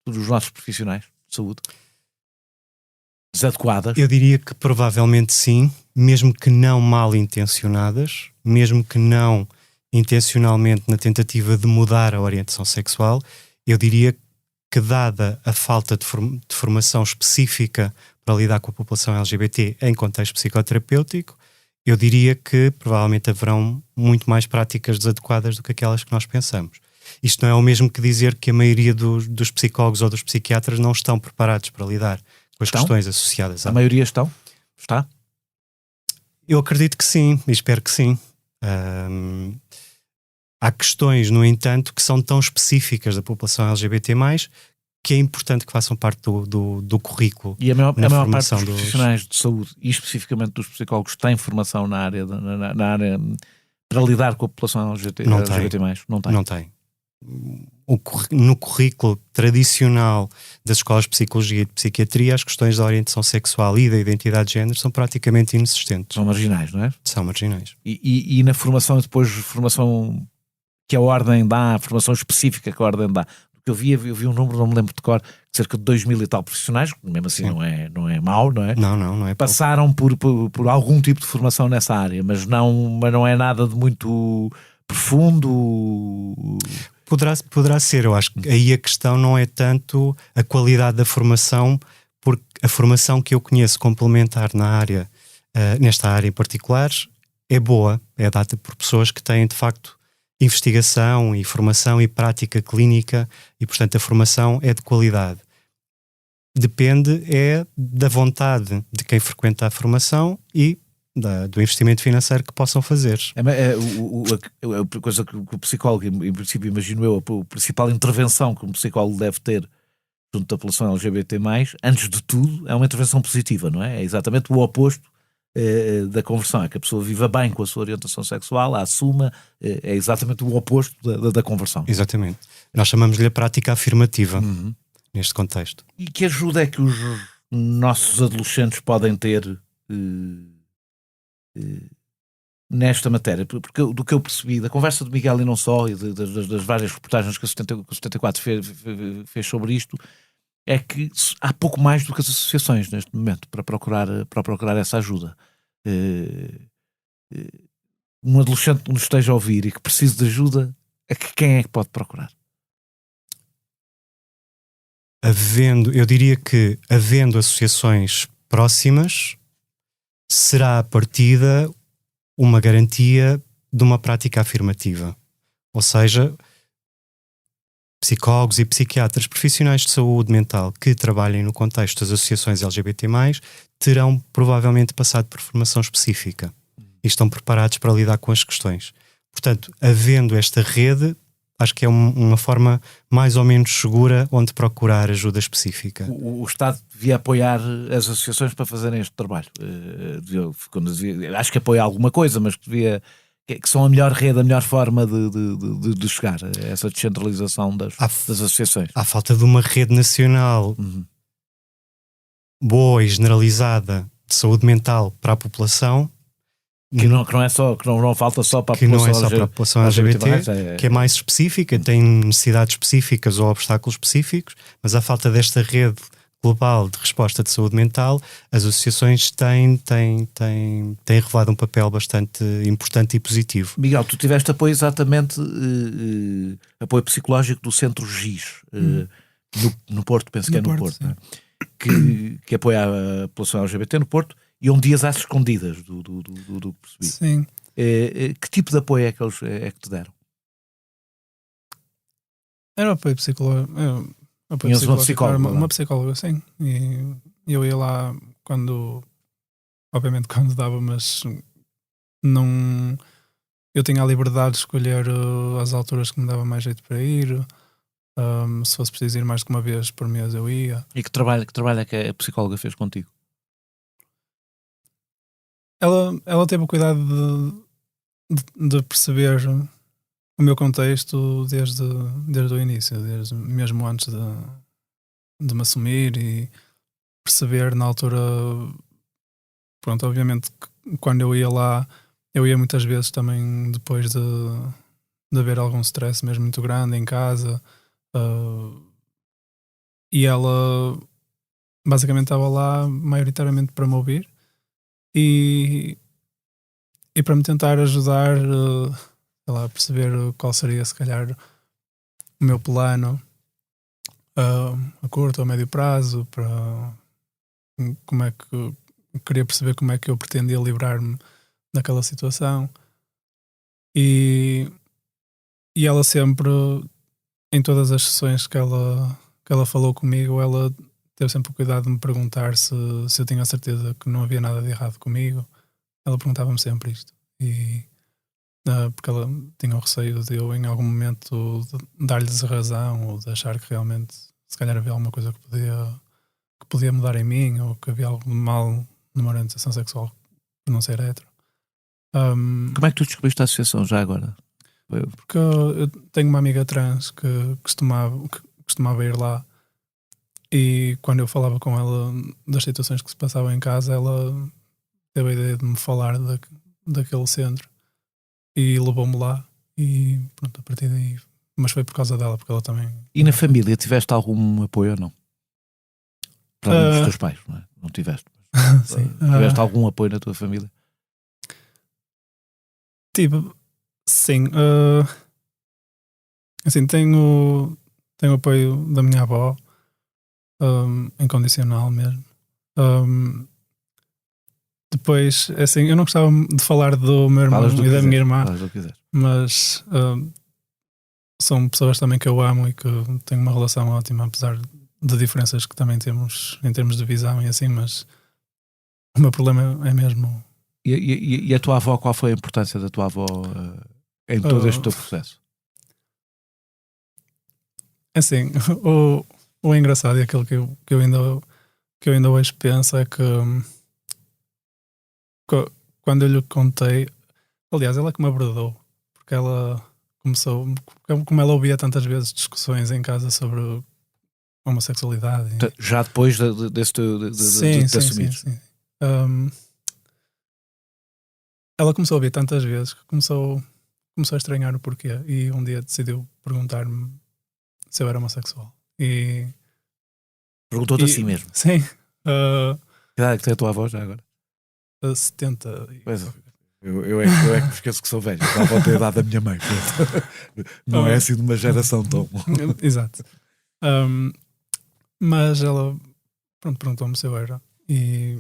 dos nossos profissionais de saúde? desadequadas? Eu diria que provavelmente sim, mesmo que não mal intencionadas, mesmo que não intencionalmente na tentativa de mudar a orientação sexual, eu diria que, dada a falta de formação específica para lidar com a população LGBT em contexto psicoterapêutico, eu diria que provavelmente haverão muito mais práticas desadequadas do que aquelas que nós pensamos. Isto não é o mesmo que dizer que a maioria dos psicólogos ou dos psiquiatras não estão preparados para lidar com as questões associadas A maioria estão? Está? Eu acredito que sim, e espero que sim. Há questões, no entanto, que são tão específicas da população LGBT+, que é importante que façam parte do currículo. E a maior parte dos dos profissionais de saúde, e especificamente dos psicólogos, têm formação na área, na área para lidar com a população LGBT+? Não tem. No currículo tradicional das escolas de psicologia e de psiquiatria, as questões da orientação sexual e da identidade de género são praticamente inexistentes. São marginais, não é? São marginais. E na formação, depois, formação que a Ordem dá, a formação específica que a Ordem dá, eu vi um número, não me lembro de cor, de cerca de 2.000 e tal profissionais, mesmo assim não é mau, não é? Não é. Passaram por algum tipo de formação nessa área, mas não é nada de muito profundo. Poderá ser, eu acho que aí a questão não é tanto a qualidade da formação, porque a formação que eu conheço complementar na área, nesta área em particular, é boa, é dada por pessoas que têm de facto investigação e formação e prática clínica e, portanto, a formação é de qualidade. Depende da vontade de quem frequenta a formação e do investimento financeiro que possam fazer. A coisa que o psicólogo, em princípio, imagino eu, a principal intervenção que um psicólogo deve ter junto da população LGBT+, antes de tudo, é uma intervenção positiva, não é? É exatamente o oposto da conversão, é que a pessoa viva bem com a sua orientação sexual, a assuma, é exatamente o oposto da conversão. Exatamente. Nós chamamos-lhe a prática afirmativa, neste contexto. E que ajuda é que os nossos adolescentes podem ter nesta matéria? Porque do que eu percebi da conversa de Miguel e não só, e das várias reportagens que o 74 fez sobre isto, é que há pouco mais do que as associações neste momento para procurar essa ajuda. Um adolescente que nos esteja a ouvir e que precise de ajuda, quem é que pode procurar? Eu diria que, havendo associações próximas, será a partida uma garantia de uma prática afirmativa. Ou seja, psicólogos e psiquiatras profissionais de saúde mental que trabalhem no contexto das associações LGBT+, terão provavelmente passado por formação específica e estão preparados para lidar com as questões. Portanto, havendo esta rede, acho que é uma forma mais ou menos segura onde procurar ajuda específica. O Estado devia apoiar as associações para fazerem este trabalho. Acho que apoia alguma coisa, mas que são a melhor rede, a melhor forma de chegar a essa descentralização das associações. À falta de uma rede nacional boa e generalizada de saúde mental para a população, que não falta só para a população, que não é só para a população LGBT, que é mais específica, tem necessidades específicas ou obstáculos específicos, mas à falta desta rede global de resposta de saúde mental, as associações têm revelado um papel bastante importante e positivo. Miguel, tu tiveste apoio exatamente, apoio psicológico do Centro GIS, no Porto, penso que é no Porto, né? que apoia a população LGBT no Porto, e um dias às escondidas do que percebi. Sim. Que tipo de apoio é que te deram? Era apoio psicológico. Uma psicóloga, sim. E eu ia lá obviamente quando dava, mas não. Eu tinha a liberdade de escolher as alturas que me dava mais jeito para ir. Se fosse preciso ir mais de uma vez por mês, eu ia. E que trabalho é que a psicóloga fez contigo? Ela teve o cuidado de perceber o meu contexto desde o início, mesmo antes de me assumir, e perceber na altura. Pronto, obviamente quando eu ia lá, eu ia muitas vezes também depois de haver algum stress mesmo muito grande em casa, e ela basicamente estava lá maioritariamente para me ouvir e para me tentar ajudar, sei lá, a perceber qual seria se calhar o meu plano a curto ou a médio prazo, para como é que queria perceber como é que eu pretendia livrar-me daquela situação. E ela sempre, em todas as sessões que ela falou comigo, ela teve sempre o cuidado de me perguntar se eu tinha certeza que não havia nada de errado comigo. Ela perguntava-me sempre isto. E porque ela tinha o receio de eu em algum momento dar-lhes razão, ou de achar que realmente se calhar havia alguma coisa que podia mudar em mim, ou que havia algo de mal numa orientação sexual por não ser hétero. Como é que tu descobriste a associação já agora? Porque eu tenho uma amiga trans que costumava ir lá, e quando eu falava com ela das situações que se passavam em casa, ela teve a ideia de me falar daquele centro e levou-me lá, e pronto, a partir daí. Mas foi por causa dela, porque ela também. E na família tiveste algum apoio ou não? Para além dos teus pais, não é? Não tiveste. Sim. Tiveste algum apoio na tua família? Tipo, sim. Assim, tenho apoio da minha avó, incondicional mesmo. Depois, assim, eu não gostava de falar do meu irmão e da minha irmã, mas são pessoas também que eu amo e que tenho uma relação ótima, apesar de diferenças que também temos em termos de visão e assim, mas o meu problema é mesmo. E a tua avó, qual foi a importância da tua avó em todo este teu processo? Assim, o engraçado e aquilo que eu ainda hoje penso é que quando eu lhe contei, aliás, ela que me abordou, porque ela começou, como ela ouvia tantas vezes discussões em casa sobre homossexualidade. Já depois desse de assumir? Sim. Ela começou a ouvir tantas vezes que começou a estranhar o porquê, e um dia decidiu perguntar-me se eu era homossexual. E perguntou-te assim mesmo? Sim. Que idade é que tem a tua avó já agora? 70. Pois é. Eu é que me esqueço que sou velho. A avó tem a idade da minha mãe. Não é assim de uma geração tão. Exato. Mas ela, pronto, perguntou-me se eu era. E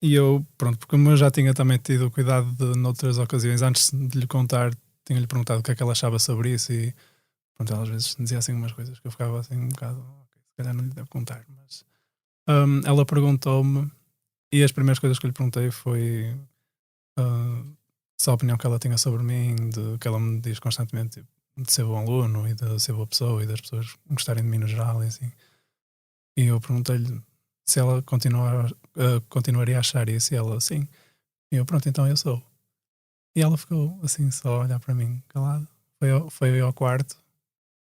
eu, pronto, porque eu já tinha também tido cuidado de, noutras ocasiões, antes de lhe contar, tinha-lhe perguntado o que é que ela achava sobre isso, e pronto, ela às vezes dizia assim umas coisas que eu ficava assim um bocado, se calhar não lhe devo contar, mas ela perguntou-me, e as primeiras coisas que eu lhe perguntei foi só a opinião que ela tinha sobre mim, de que ela me diz constantemente, tipo, de ser bom aluno e de ser boa pessoa e das pessoas gostarem de mim no geral e assim. E eu perguntei-lhe se ela continuaria a achar isso, e ela, sim. E eu, pronto, então eu sou. E ela ficou assim, só a olhar para mim, calada. Foi ao quarto,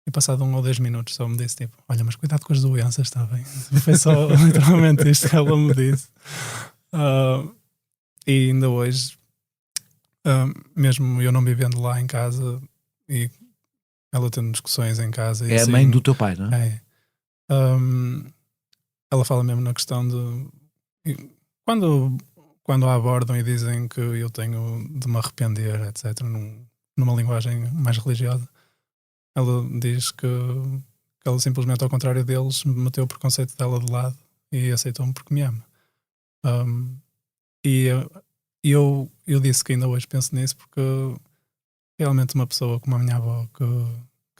e passado 1 ou 2 minutos só me disse tipo, olha, mas cuidado com as doenças, está bem? Foi só literalmente isto que ela me disse. E ainda hoje, mesmo eu não vivendo lá em casa e ela tendo discussões em casa. É assim, a mãe do teu pai, não é? Ela fala mesmo na questão de quando a abordam e dizem que eu tenho de me arrepender, etc., numa linguagem mais religiosa, ela diz que ela simplesmente, ao contrário deles, meteu o preconceito dela de lado e aceitou-me porque me ama. E eu disse que ainda hoje penso nisso, porque realmente uma pessoa como a minha avó, que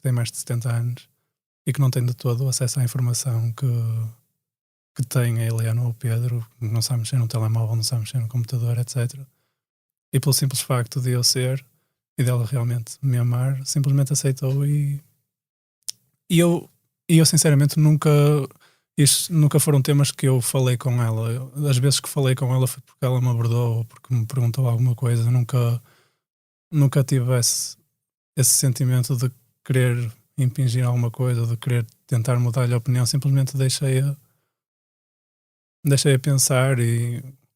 tem mais de 70 anos e que não tem de todo acesso à informação que tem a Eliana ou o Pedro, não sabe mexer no telemóvel, não sabe mexer no computador, etc. E pelo simples facto de eu ser e dela realmente me amar, simplesmente aceitou. E eu sinceramente nunca foram temas que eu falei com ela. As vezes que falei com ela foi porque ela me abordou ou porque me perguntou alguma coisa. Nunca tive esse sentimento de querer impingir alguma coisa, de querer tentar mudar-lhe a opinião. Simplesmente deixei-a pensar,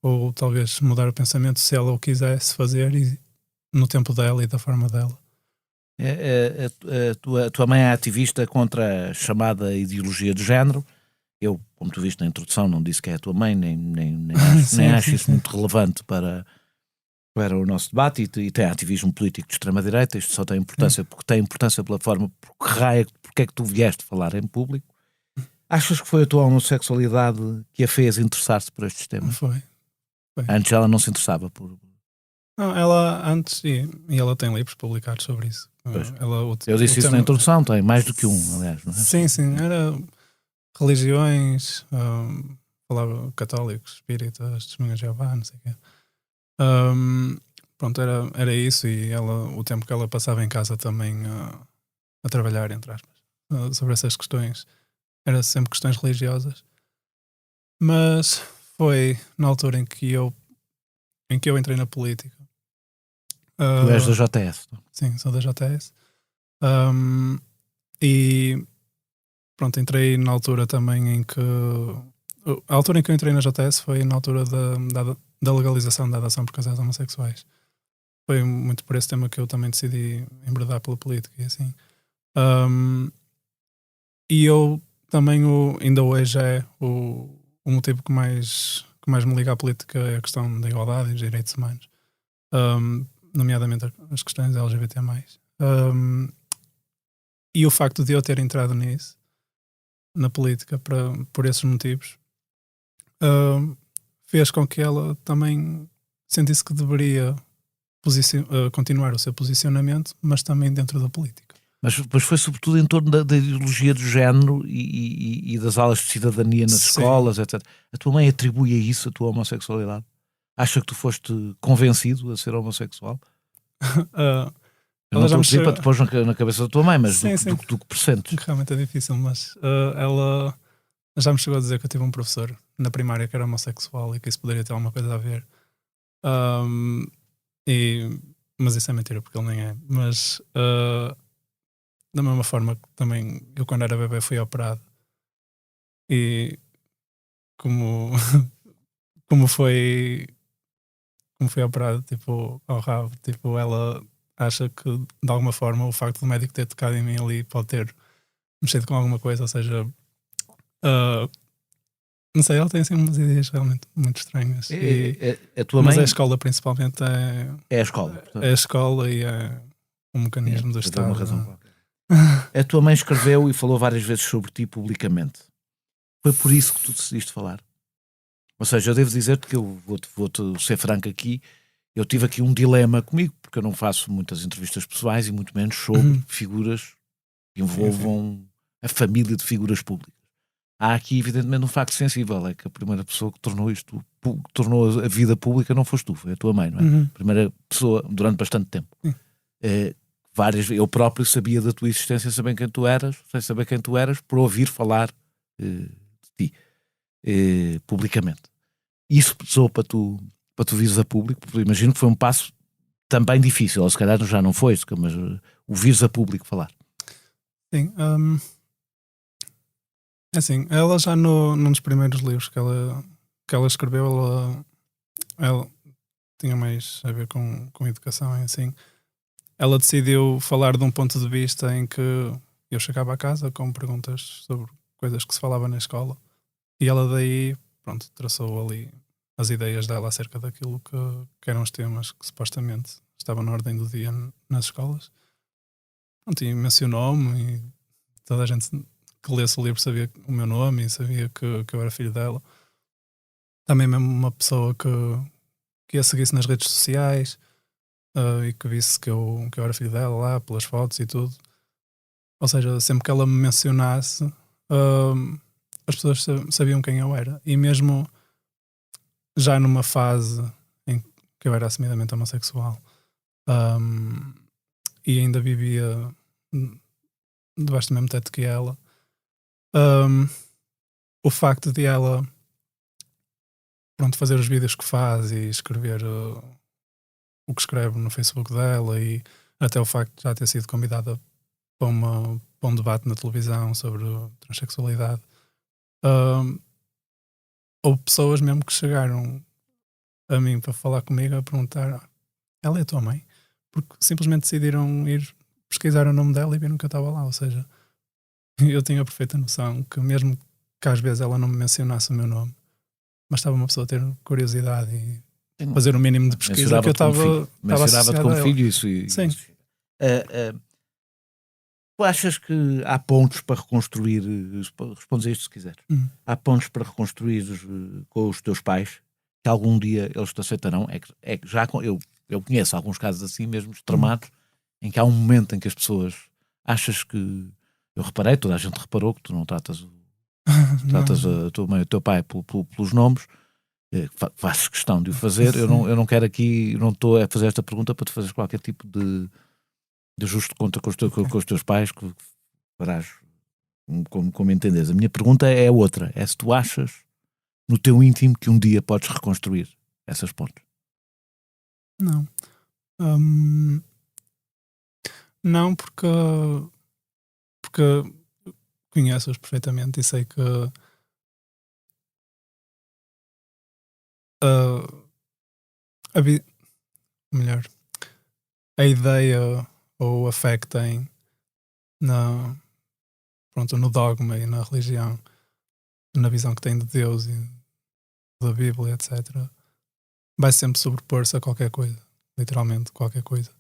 ou talvez mudar o pensamento se ela o quisesse fazer, e no tempo dela e da forma dela. A tua mãe é ativista contra a chamada ideologia de género. Eu como tu viste na introdução, não disse que é a tua mãe, nem acho isso muito relevante para o nosso debate, e tem ativismo político de extrema-direita. Isto só tem importância porque tem importância pela forma porque é que tu vieste falar em público. Achas que foi a tua homossexualidade que a fez interessar-se por estes temas? Foi. Antes ela não se interessava por... Não, ela antes, e ela tem livros publicados sobre isso. Eu disse isso na introdução, tem mais do que um, aliás. Não é? Sim, era religiões, falava católicos, espíritas, testemunhas de Jeová, não sei o quê. Pronto, era isso, e o tempo que ela passava em casa também a trabalhar, entre aspas, sobre essas questões, era sempre questões religiosas. Mas foi na altura em que eu entrei na política. Tu és da JS, não? Sim, sou da JS. E pronto, entrei na altura também em que... A altura em que eu entrei na JS foi na altura da legalização da adoção por casais homossexuais. Foi muito por esse tema que eu também decidi embradar pela política e assim. E eu também, ainda hoje é o motivo que mais me liga à política, é a questão da igualdade e dos direitos humanos. Nomeadamente as questões LGBT+. E o facto de eu ter entrado nisso, na política, por esses motivos, fez com que ela também sentisse que deveria continuar o seu posicionamento, mas também dentro da política. Mas depois foi sobretudo em torno da ideologia do género e das aulas de cidadania nas escolas, etc. A tua mãe atribui a isso a tua homossexualidade? Acha que tu foste convencido a ser homossexual? Eu não estou a pedir para te pôr na cabeça da tua mãe, mas do que presentes. Realmente é difícil, mas ela já me chegou a dizer que eu tive um professor na primária que era homossexual e que isso poderia ter alguma coisa a ver. Mas isso é mentira, porque ele nem é. Mas da mesma forma que também eu, quando era bebê, fui operado, e como foi operado, tipo, ao rabo, tipo, ela acha que de alguma forma o facto do médico ter tocado em mim ali pode ter mexido com alguma coisa, ou seja, não sei, ela tem assim umas ideias realmente muito estranhas. A tua mas mãe... a escola principalmente é a escola. Portanto. É a escola e é um mecanismo do Estado. Uma razão qualquer. A tua mãe escreveu e falou várias vezes sobre ti publicamente. Foi por isso que tu decidiste falar? Ou seja, eu devo dizer-te que eu vou-te ser franco aqui, eu tive aqui um dilema comigo, porque eu não faço muitas entrevistas pessoais e muito menos sobre figuras que envolvam a família de figuras públicas. Há aqui evidentemente um facto sensível, é que a primeira pessoa que tornou tornou a vida pública não foste tu, foi a tua mãe, não é? A primeira pessoa durante bastante tempo. Eu próprio sabia da tua existência, sem saber quem tu eras, por ouvir falar de ti publicamente. Isso pesou para tu vires a público, porque imagino que foi um passo também difícil, ou se calhar já não foi, mas o vires a público falar. Sim, assim, ela já num dos primeiros livros que ela escreveu, ela tinha mais a ver com educação e assim. Ela decidiu falar de um ponto de vista em que eu chegava a casa com perguntas sobre coisas que se falava na escola, e ela daí, pronto, traçou ali as ideias dela acerca daquilo que eram os temas que supostamente estavam na ordem do dia nas escolas. Pronto, e mencionou-me, e toda a gente que lesse o livro sabia o meu nome e sabia que eu era filho dela. Também mesmo uma pessoa que a seguisse nas redes sociais, e que visse que eu era filho dela lá, pelas fotos e tudo. Ou seja, sempre que ela me mencionasse, as pessoas sabiam quem eu era. E mesmo já numa fase em que eu era assumidamente homossexual, e ainda vivia debaixo do mesmo teto que ela, o facto de ela, pronto, fazer os vídeos que faz e escrever o que escreve no Facebook dela, e até o facto de já ter sido convidada para um debate na televisão sobre transexualidade, houve pessoas mesmo que chegaram a mim para falar comigo, a perguntar: ela é a tua mãe? Porque simplesmente decidiram ir pesquisar o nome dela e viram que eu estava lá. Ou seja, eu tinha a perfeita noção que mesmo que às vezes ela não me mencionasse o meu nome, mas estava uma pessoa a ter curiosidade e Sim, fazer o mínimo de pesquisa que eu estava mencionava-te como filho, isso. Sim. Tu achas que há pontos para reconstruir, respondes a isto se quiseres, há pontos para reconstruir com os teus pais, que algum dia eles te aceitarão? Eu conheço alguns casos assim mesmo extremados, em que há um momento em que as pessoas, achas que, eu reparei, toda a gente reparou que tu não tratas a tua mãe e o teu pai pelos nomes, fazes questão de o fazer. Eu não quero aqui, não estou a fazer esta pergunta para te fazer qualquer tipo de justo de conta com os teus pais, que farás como entenderes. A minha pergunta é outra, é se tu achas no teu íntimo que um dia podes reconstruir essas pontes. Não. Não, porque conheço-os perfeitamente e sei que a ideia ou a fé que têm no dogma e na religião, na visão que têm de Deus e da Bíblia, etc., vai sempre sobrepor-se a qualquer coisa, literalmente qualquer coisa.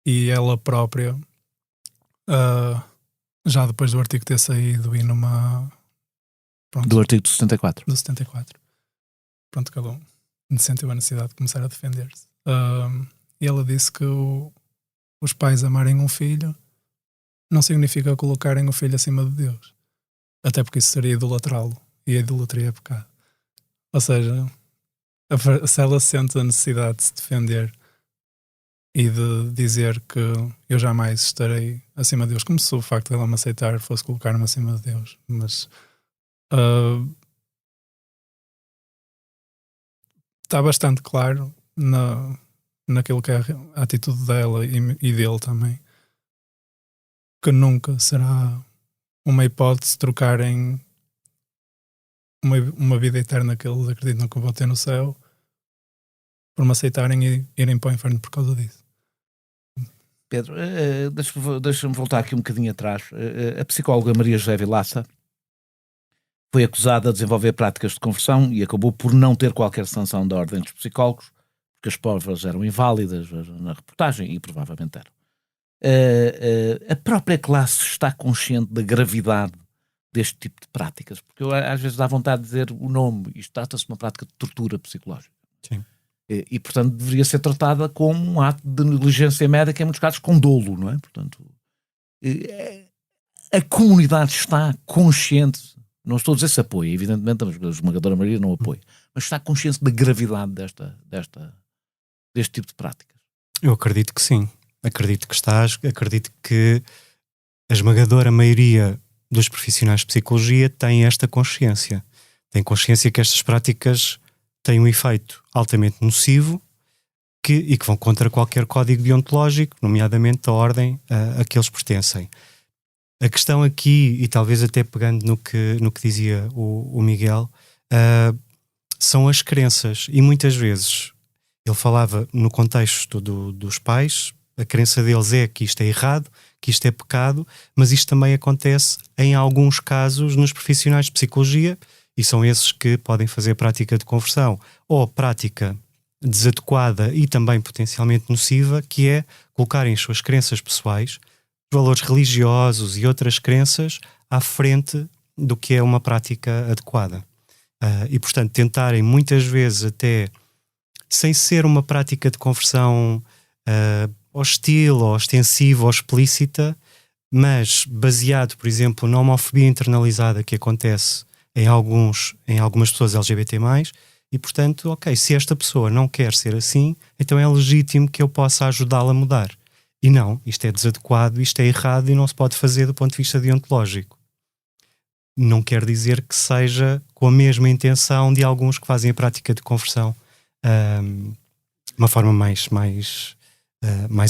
E ela própria, já depois do artigo ter saído e numa... do artigo do 74. Do 74. Pronto, acabou. Sentiu a necessidade de começar a defender-se. E ela disse que os pais amarem um filho não significa colocarem o filho acima de Deus. Até porque isso seria idolatrá-lo. E a idolatria é pecado. Ou seja, se ela sente a necessidade de se defender e de dizer que eu jamais estarei acima de Deus, como se o facto de ela me aceitar fosse colocar-me acima de Deus. Mas está bastante claro naquilo que é a atitude dela e dele também, que nunca será uma hipótese trocarem uma vida eterna que eles acreditam que eu vou ter no céu por me aceitarem e irem para o inferno por causa disso. Pedro, deixa-me voltar aqui um bocadinho atrás. A psicóloga Maria José Vilaça foi acusada de desenvolver práticas de conversão e acabou por não ter qualquer sanção da ordem dos psicólogos, porque as provas eram inválidas na reportagem, e provavelmente eram. A própria classe está consciente da gravidade deste tipo de práticas? Porque eu, às vezes dá vontade de dizer o nome, isto trata-se de uma prática de tortura psicológica. Sim. E, portanto, deveria ser tratada como um ato de negligência médica, em muitos casos com dolo, não é? Portanto, a comunidade está consciente, não estou a dizer se apoia, evidentemente a esmagadora maioria não apoia, mas está consciente da gravidade deste tipo de práticas. Eu acredito que sim. Acredito que a esmagadora maioria dos profissionais de psicologia têm esta consciência. Têm consciência que estas práticas têm um efeito altamente nocivo e que vão contra qualquer código deontológico, nomeadamente a ordem a que eles pertencem. A questão aqui, e talvez até pegando no que dizia o Miguel, são as crenças. E muitas vezes ele falava no contexto dos pais, a crença deles é que isto é errado, que isto é pecado, mas isto também acontece em alguns casos nos profissionais de psicologia, e são esses que podem fazer prática de conversão ou prática desadequada e também potencialmente nociva, que é colocarem as suas crenças pessoais, valores religiosos e outras crenças à frente do que é uma prática adequada. E, portanto, tentarem muitas vezes até, sem ser uma prática de conversão hostil ou ostensiva ou explícita, mas baseado, por exemplo, na homofobia internalizada que acontece em algumas pessoas LGBT+, e, portanto, ok, se esta pessoa não quer ser assim, então é legítimo que eu possa ajudá-la a mudar. E não, isto é desadequado, isto é errado e não se pode fazer do ponto de vista deontológico. Não quer dizer que seja com a mesma intenção de alguns que fazem a prática de conversão de uma forma mais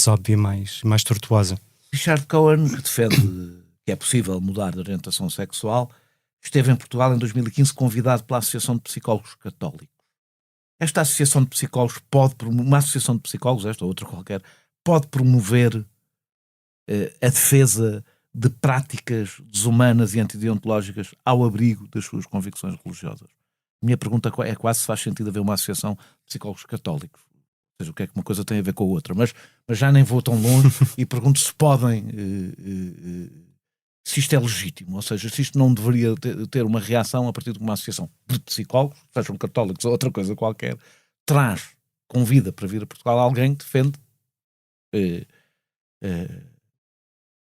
óbvia, mais tortuosa. Richard Cohen, que defende que é possível mudar de orientação sexual, esteve em Portugal em 2015 convidado pela Associação de Psicólogos Católicos. Esta Associação de Psicólogos uma associação de psicólogos, esta ou outra qualquer, pode promover a defesa de práticas desumanas e antideontológicas ao abrigo das suas convicções religiosas. A minha pergunta é quase se faz sentido haver uma associação de psicólogos católicos. Ou seja, o que é que uma coisa tem a ver com a outra. Mas já nem vou tão longe e pergunto se podem... se isto é legítimo, ou seja, se isto não deveria ter uma reação a partir de uma associação de psicólogos, sejam católicos ou outra coisa qualquer, convida para vir a Portugal alguém que defende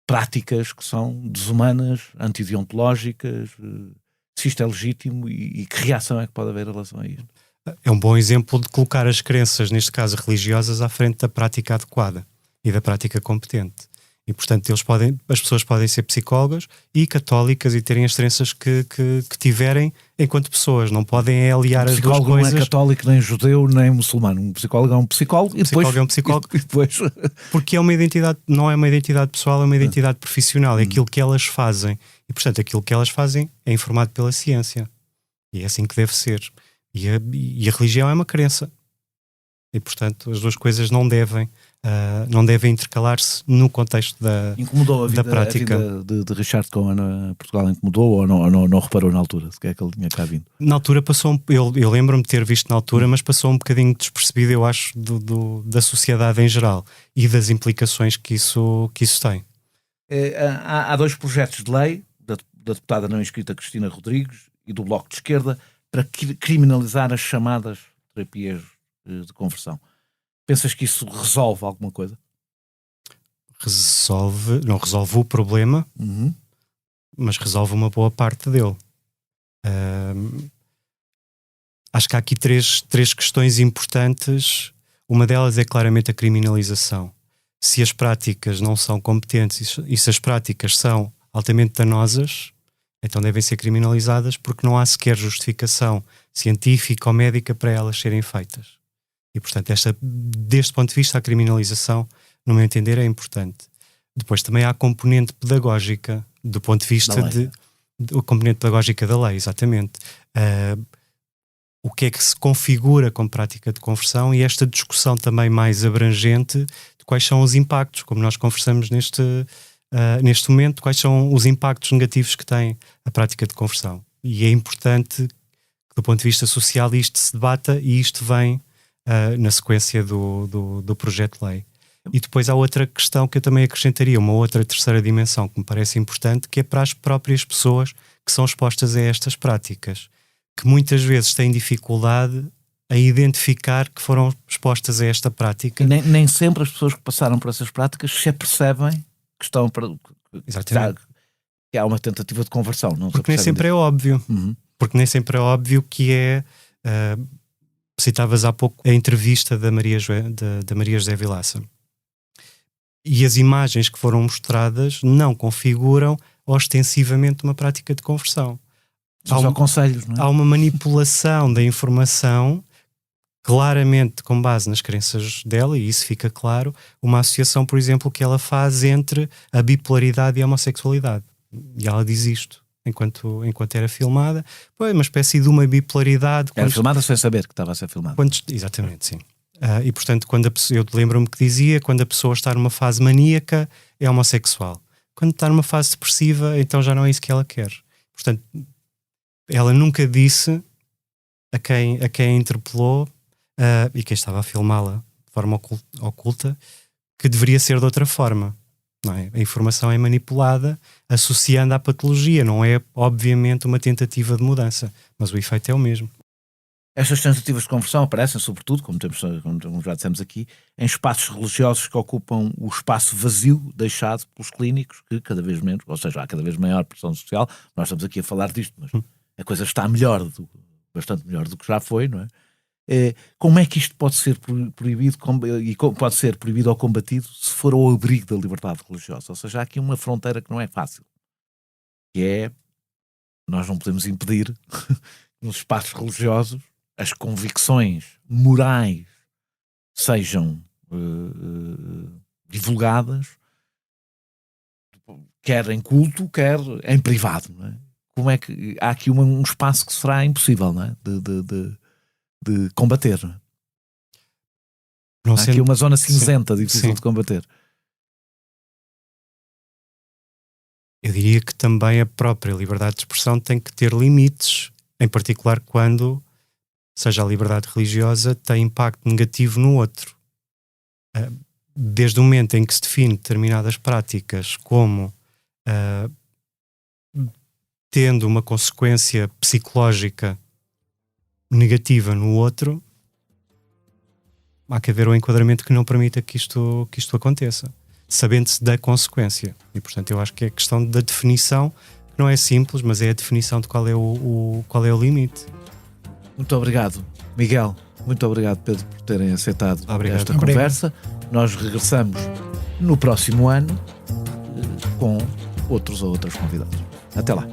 práticas que são desumanas, antideontológicas, se isto é legítimo e que reação é que pode haver em relação a isto. É um bom exemplo de colocar as crenças, neste caso religiosas, à frente da prática adequada e da prática competente. E, portanto, as pessoas podem ser psicólogas e católicas e terem as crenças que tiverem enquanto pessoas. Não podem aliar as duas coisas. Não é católico, nem judeu, nem muçulmano. Um psicólogo é um psicólogo e depois... é um psicólogo. E depois... Porque é uma identidade, não é uma identidade pessoal, é uma identidade profissional. É aquilo que elas fazem. E, portanto, aquilo que elas fazem é informado pela ciência. E é assim que deve ser. E a religião é uma crença. E, portanto, as duas coisas não devem intercalar-se no contexto da prática. Incomodou a vida de Richard Cohen a Portugal? Incomodou ou não reparou na altura? Se é que ele tinha cá vindo? Na altura passou, eu lembro-me de ter visto na altura, mas passou um bocadinho despercebido, eu acho, da sociedade em geral e das implicações que isso tem. Há dois projetos de lei da deputada não inscrita Cristina Rodrigues e do Bloco de Esquerda para criminalizar as chamadas terapias de conversão. Pensas que isso resolve alguma coisa? Não resolve o problema, mas resolve uma boa parte dele. Acho que há aqui três questões importantes. Uma delas é claramente a criminalização. Se as práticas não são competentes e se as práticas são altamente danosas, então devem ser criminalizadas porque não há sequer justificação científica ou médica para elas serem feitas. E, portanto, deste ponto de vista, a criminalização, no meu entender, é importante. Depois também há a componente pedagógica, do ponto de vista a componente pedagógica da lei, exatamente. O que é que se configura como prática de conversão e esta discussão também mais abrangente de quais são os impactos, como nós conversamos neste momento, quais são os impactos negativos que tem a prática de conversão. E é importante que, do ponto de vista social, isto se debata e isto vem na sequência do projeto de lei. E depois há outra questão que eu também acrescentaria, uma outra terceira dimensão que me parece importante, que é para as próprias pessoas que são expostas a estas práticas, que muitas vezes têm dificuldade a identificar que foram expostas a esta prática. E nem sempre as pessoas que passaram por essas práticas se apercebem que estão que há uma tentativa de conversão. Não porque nem sempre é óbvio. Porque nem sempre é óbvio que é... citavas há pouco a entrevista da Maria José Vilaça. E as imagens que foram mostradas não configuram ostensivamente uma prática de conversão. Há conselhos, não é? Há uma manipulação da informação, claramente com base nas crenças dela, e isso fica claro, uma associação, por exemplo, que ela faz entre a bipolaridade e a homossexualidade. E ela diz isto. Enquanto era filmada, foi uma espécie de uma bipolaridade. Era filmada sem saber que estava a ser filmada. Exatamente, sim. E portanto, eu lembro-me que dizia, quando a pessoa está numa fase maníaca, é homossexual. Quando está numa fase depressiva, então já não é isso que ela quer. Portanto, ela nunca disse a quem a interpelou e quem estava a filmá-la de forma oculta que deveria ser de outra forma. Não é? A informação é manipulada associando à patologia, não é obviamente uma tentativa de mudança, mas o efeito é o mesmo. Estas tentativas de conversão aparecem sobretudo, como já dissemos aqui, em espaços religiosos que ocupam o espaço vazio deixado pelos clínicos, que cada vez menos, ou seja, há cada vez maior pressão social. Nós estamos aqui a falar disto, mas a coisa está bastante melhor do que já foi, não é? Como é que isto pode ser proibido e pode ser proibido ou combatido se for ao abrigo da liberdade religiosa? Ou seja, há aqui uma fronteira que não é fácil, que é, nós não podemos impedir nos espaços religiosos as convicções morais sejam divulgadas, quer em culto, quer em privado, não é? Como é que há aqui um espaço que será impossível, não é? De combater. Há aqui uma zona cinzenta difícil de combater. Eu diria que também a própria liberdade de expressão tem que ter limites, em particular quando, seja a liberdade religiosa, tem impacto negativo no outro. Desde o momento em que se define determinadas práticas como tendo uma consequência psicológica negativa no outro, há que haver um enquadramento que não permita que isto aconteça, sabendo-se da consequência. E, portanto, eu acho que é a questão da definição, que não é simples, mas é a definição de qual é o limite. Muito obrigado, Miguel. Muito obrigado, Pedro, por terem aceitado esta Obrigado. conversa. Nós regressamos no próximo ano com outros ou outras convidados. Até lá.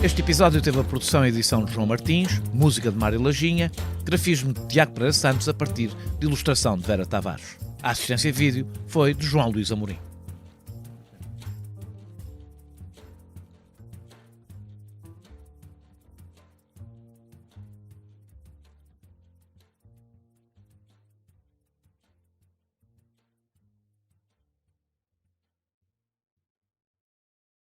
Este episódio teve a produção e edição de João Martins, música de Mário Lajinha, grafismo de Tiago Pereira Santos a partir de ilustração de Vera Tavares. A assistência vídeo foi de João Luís Amorim.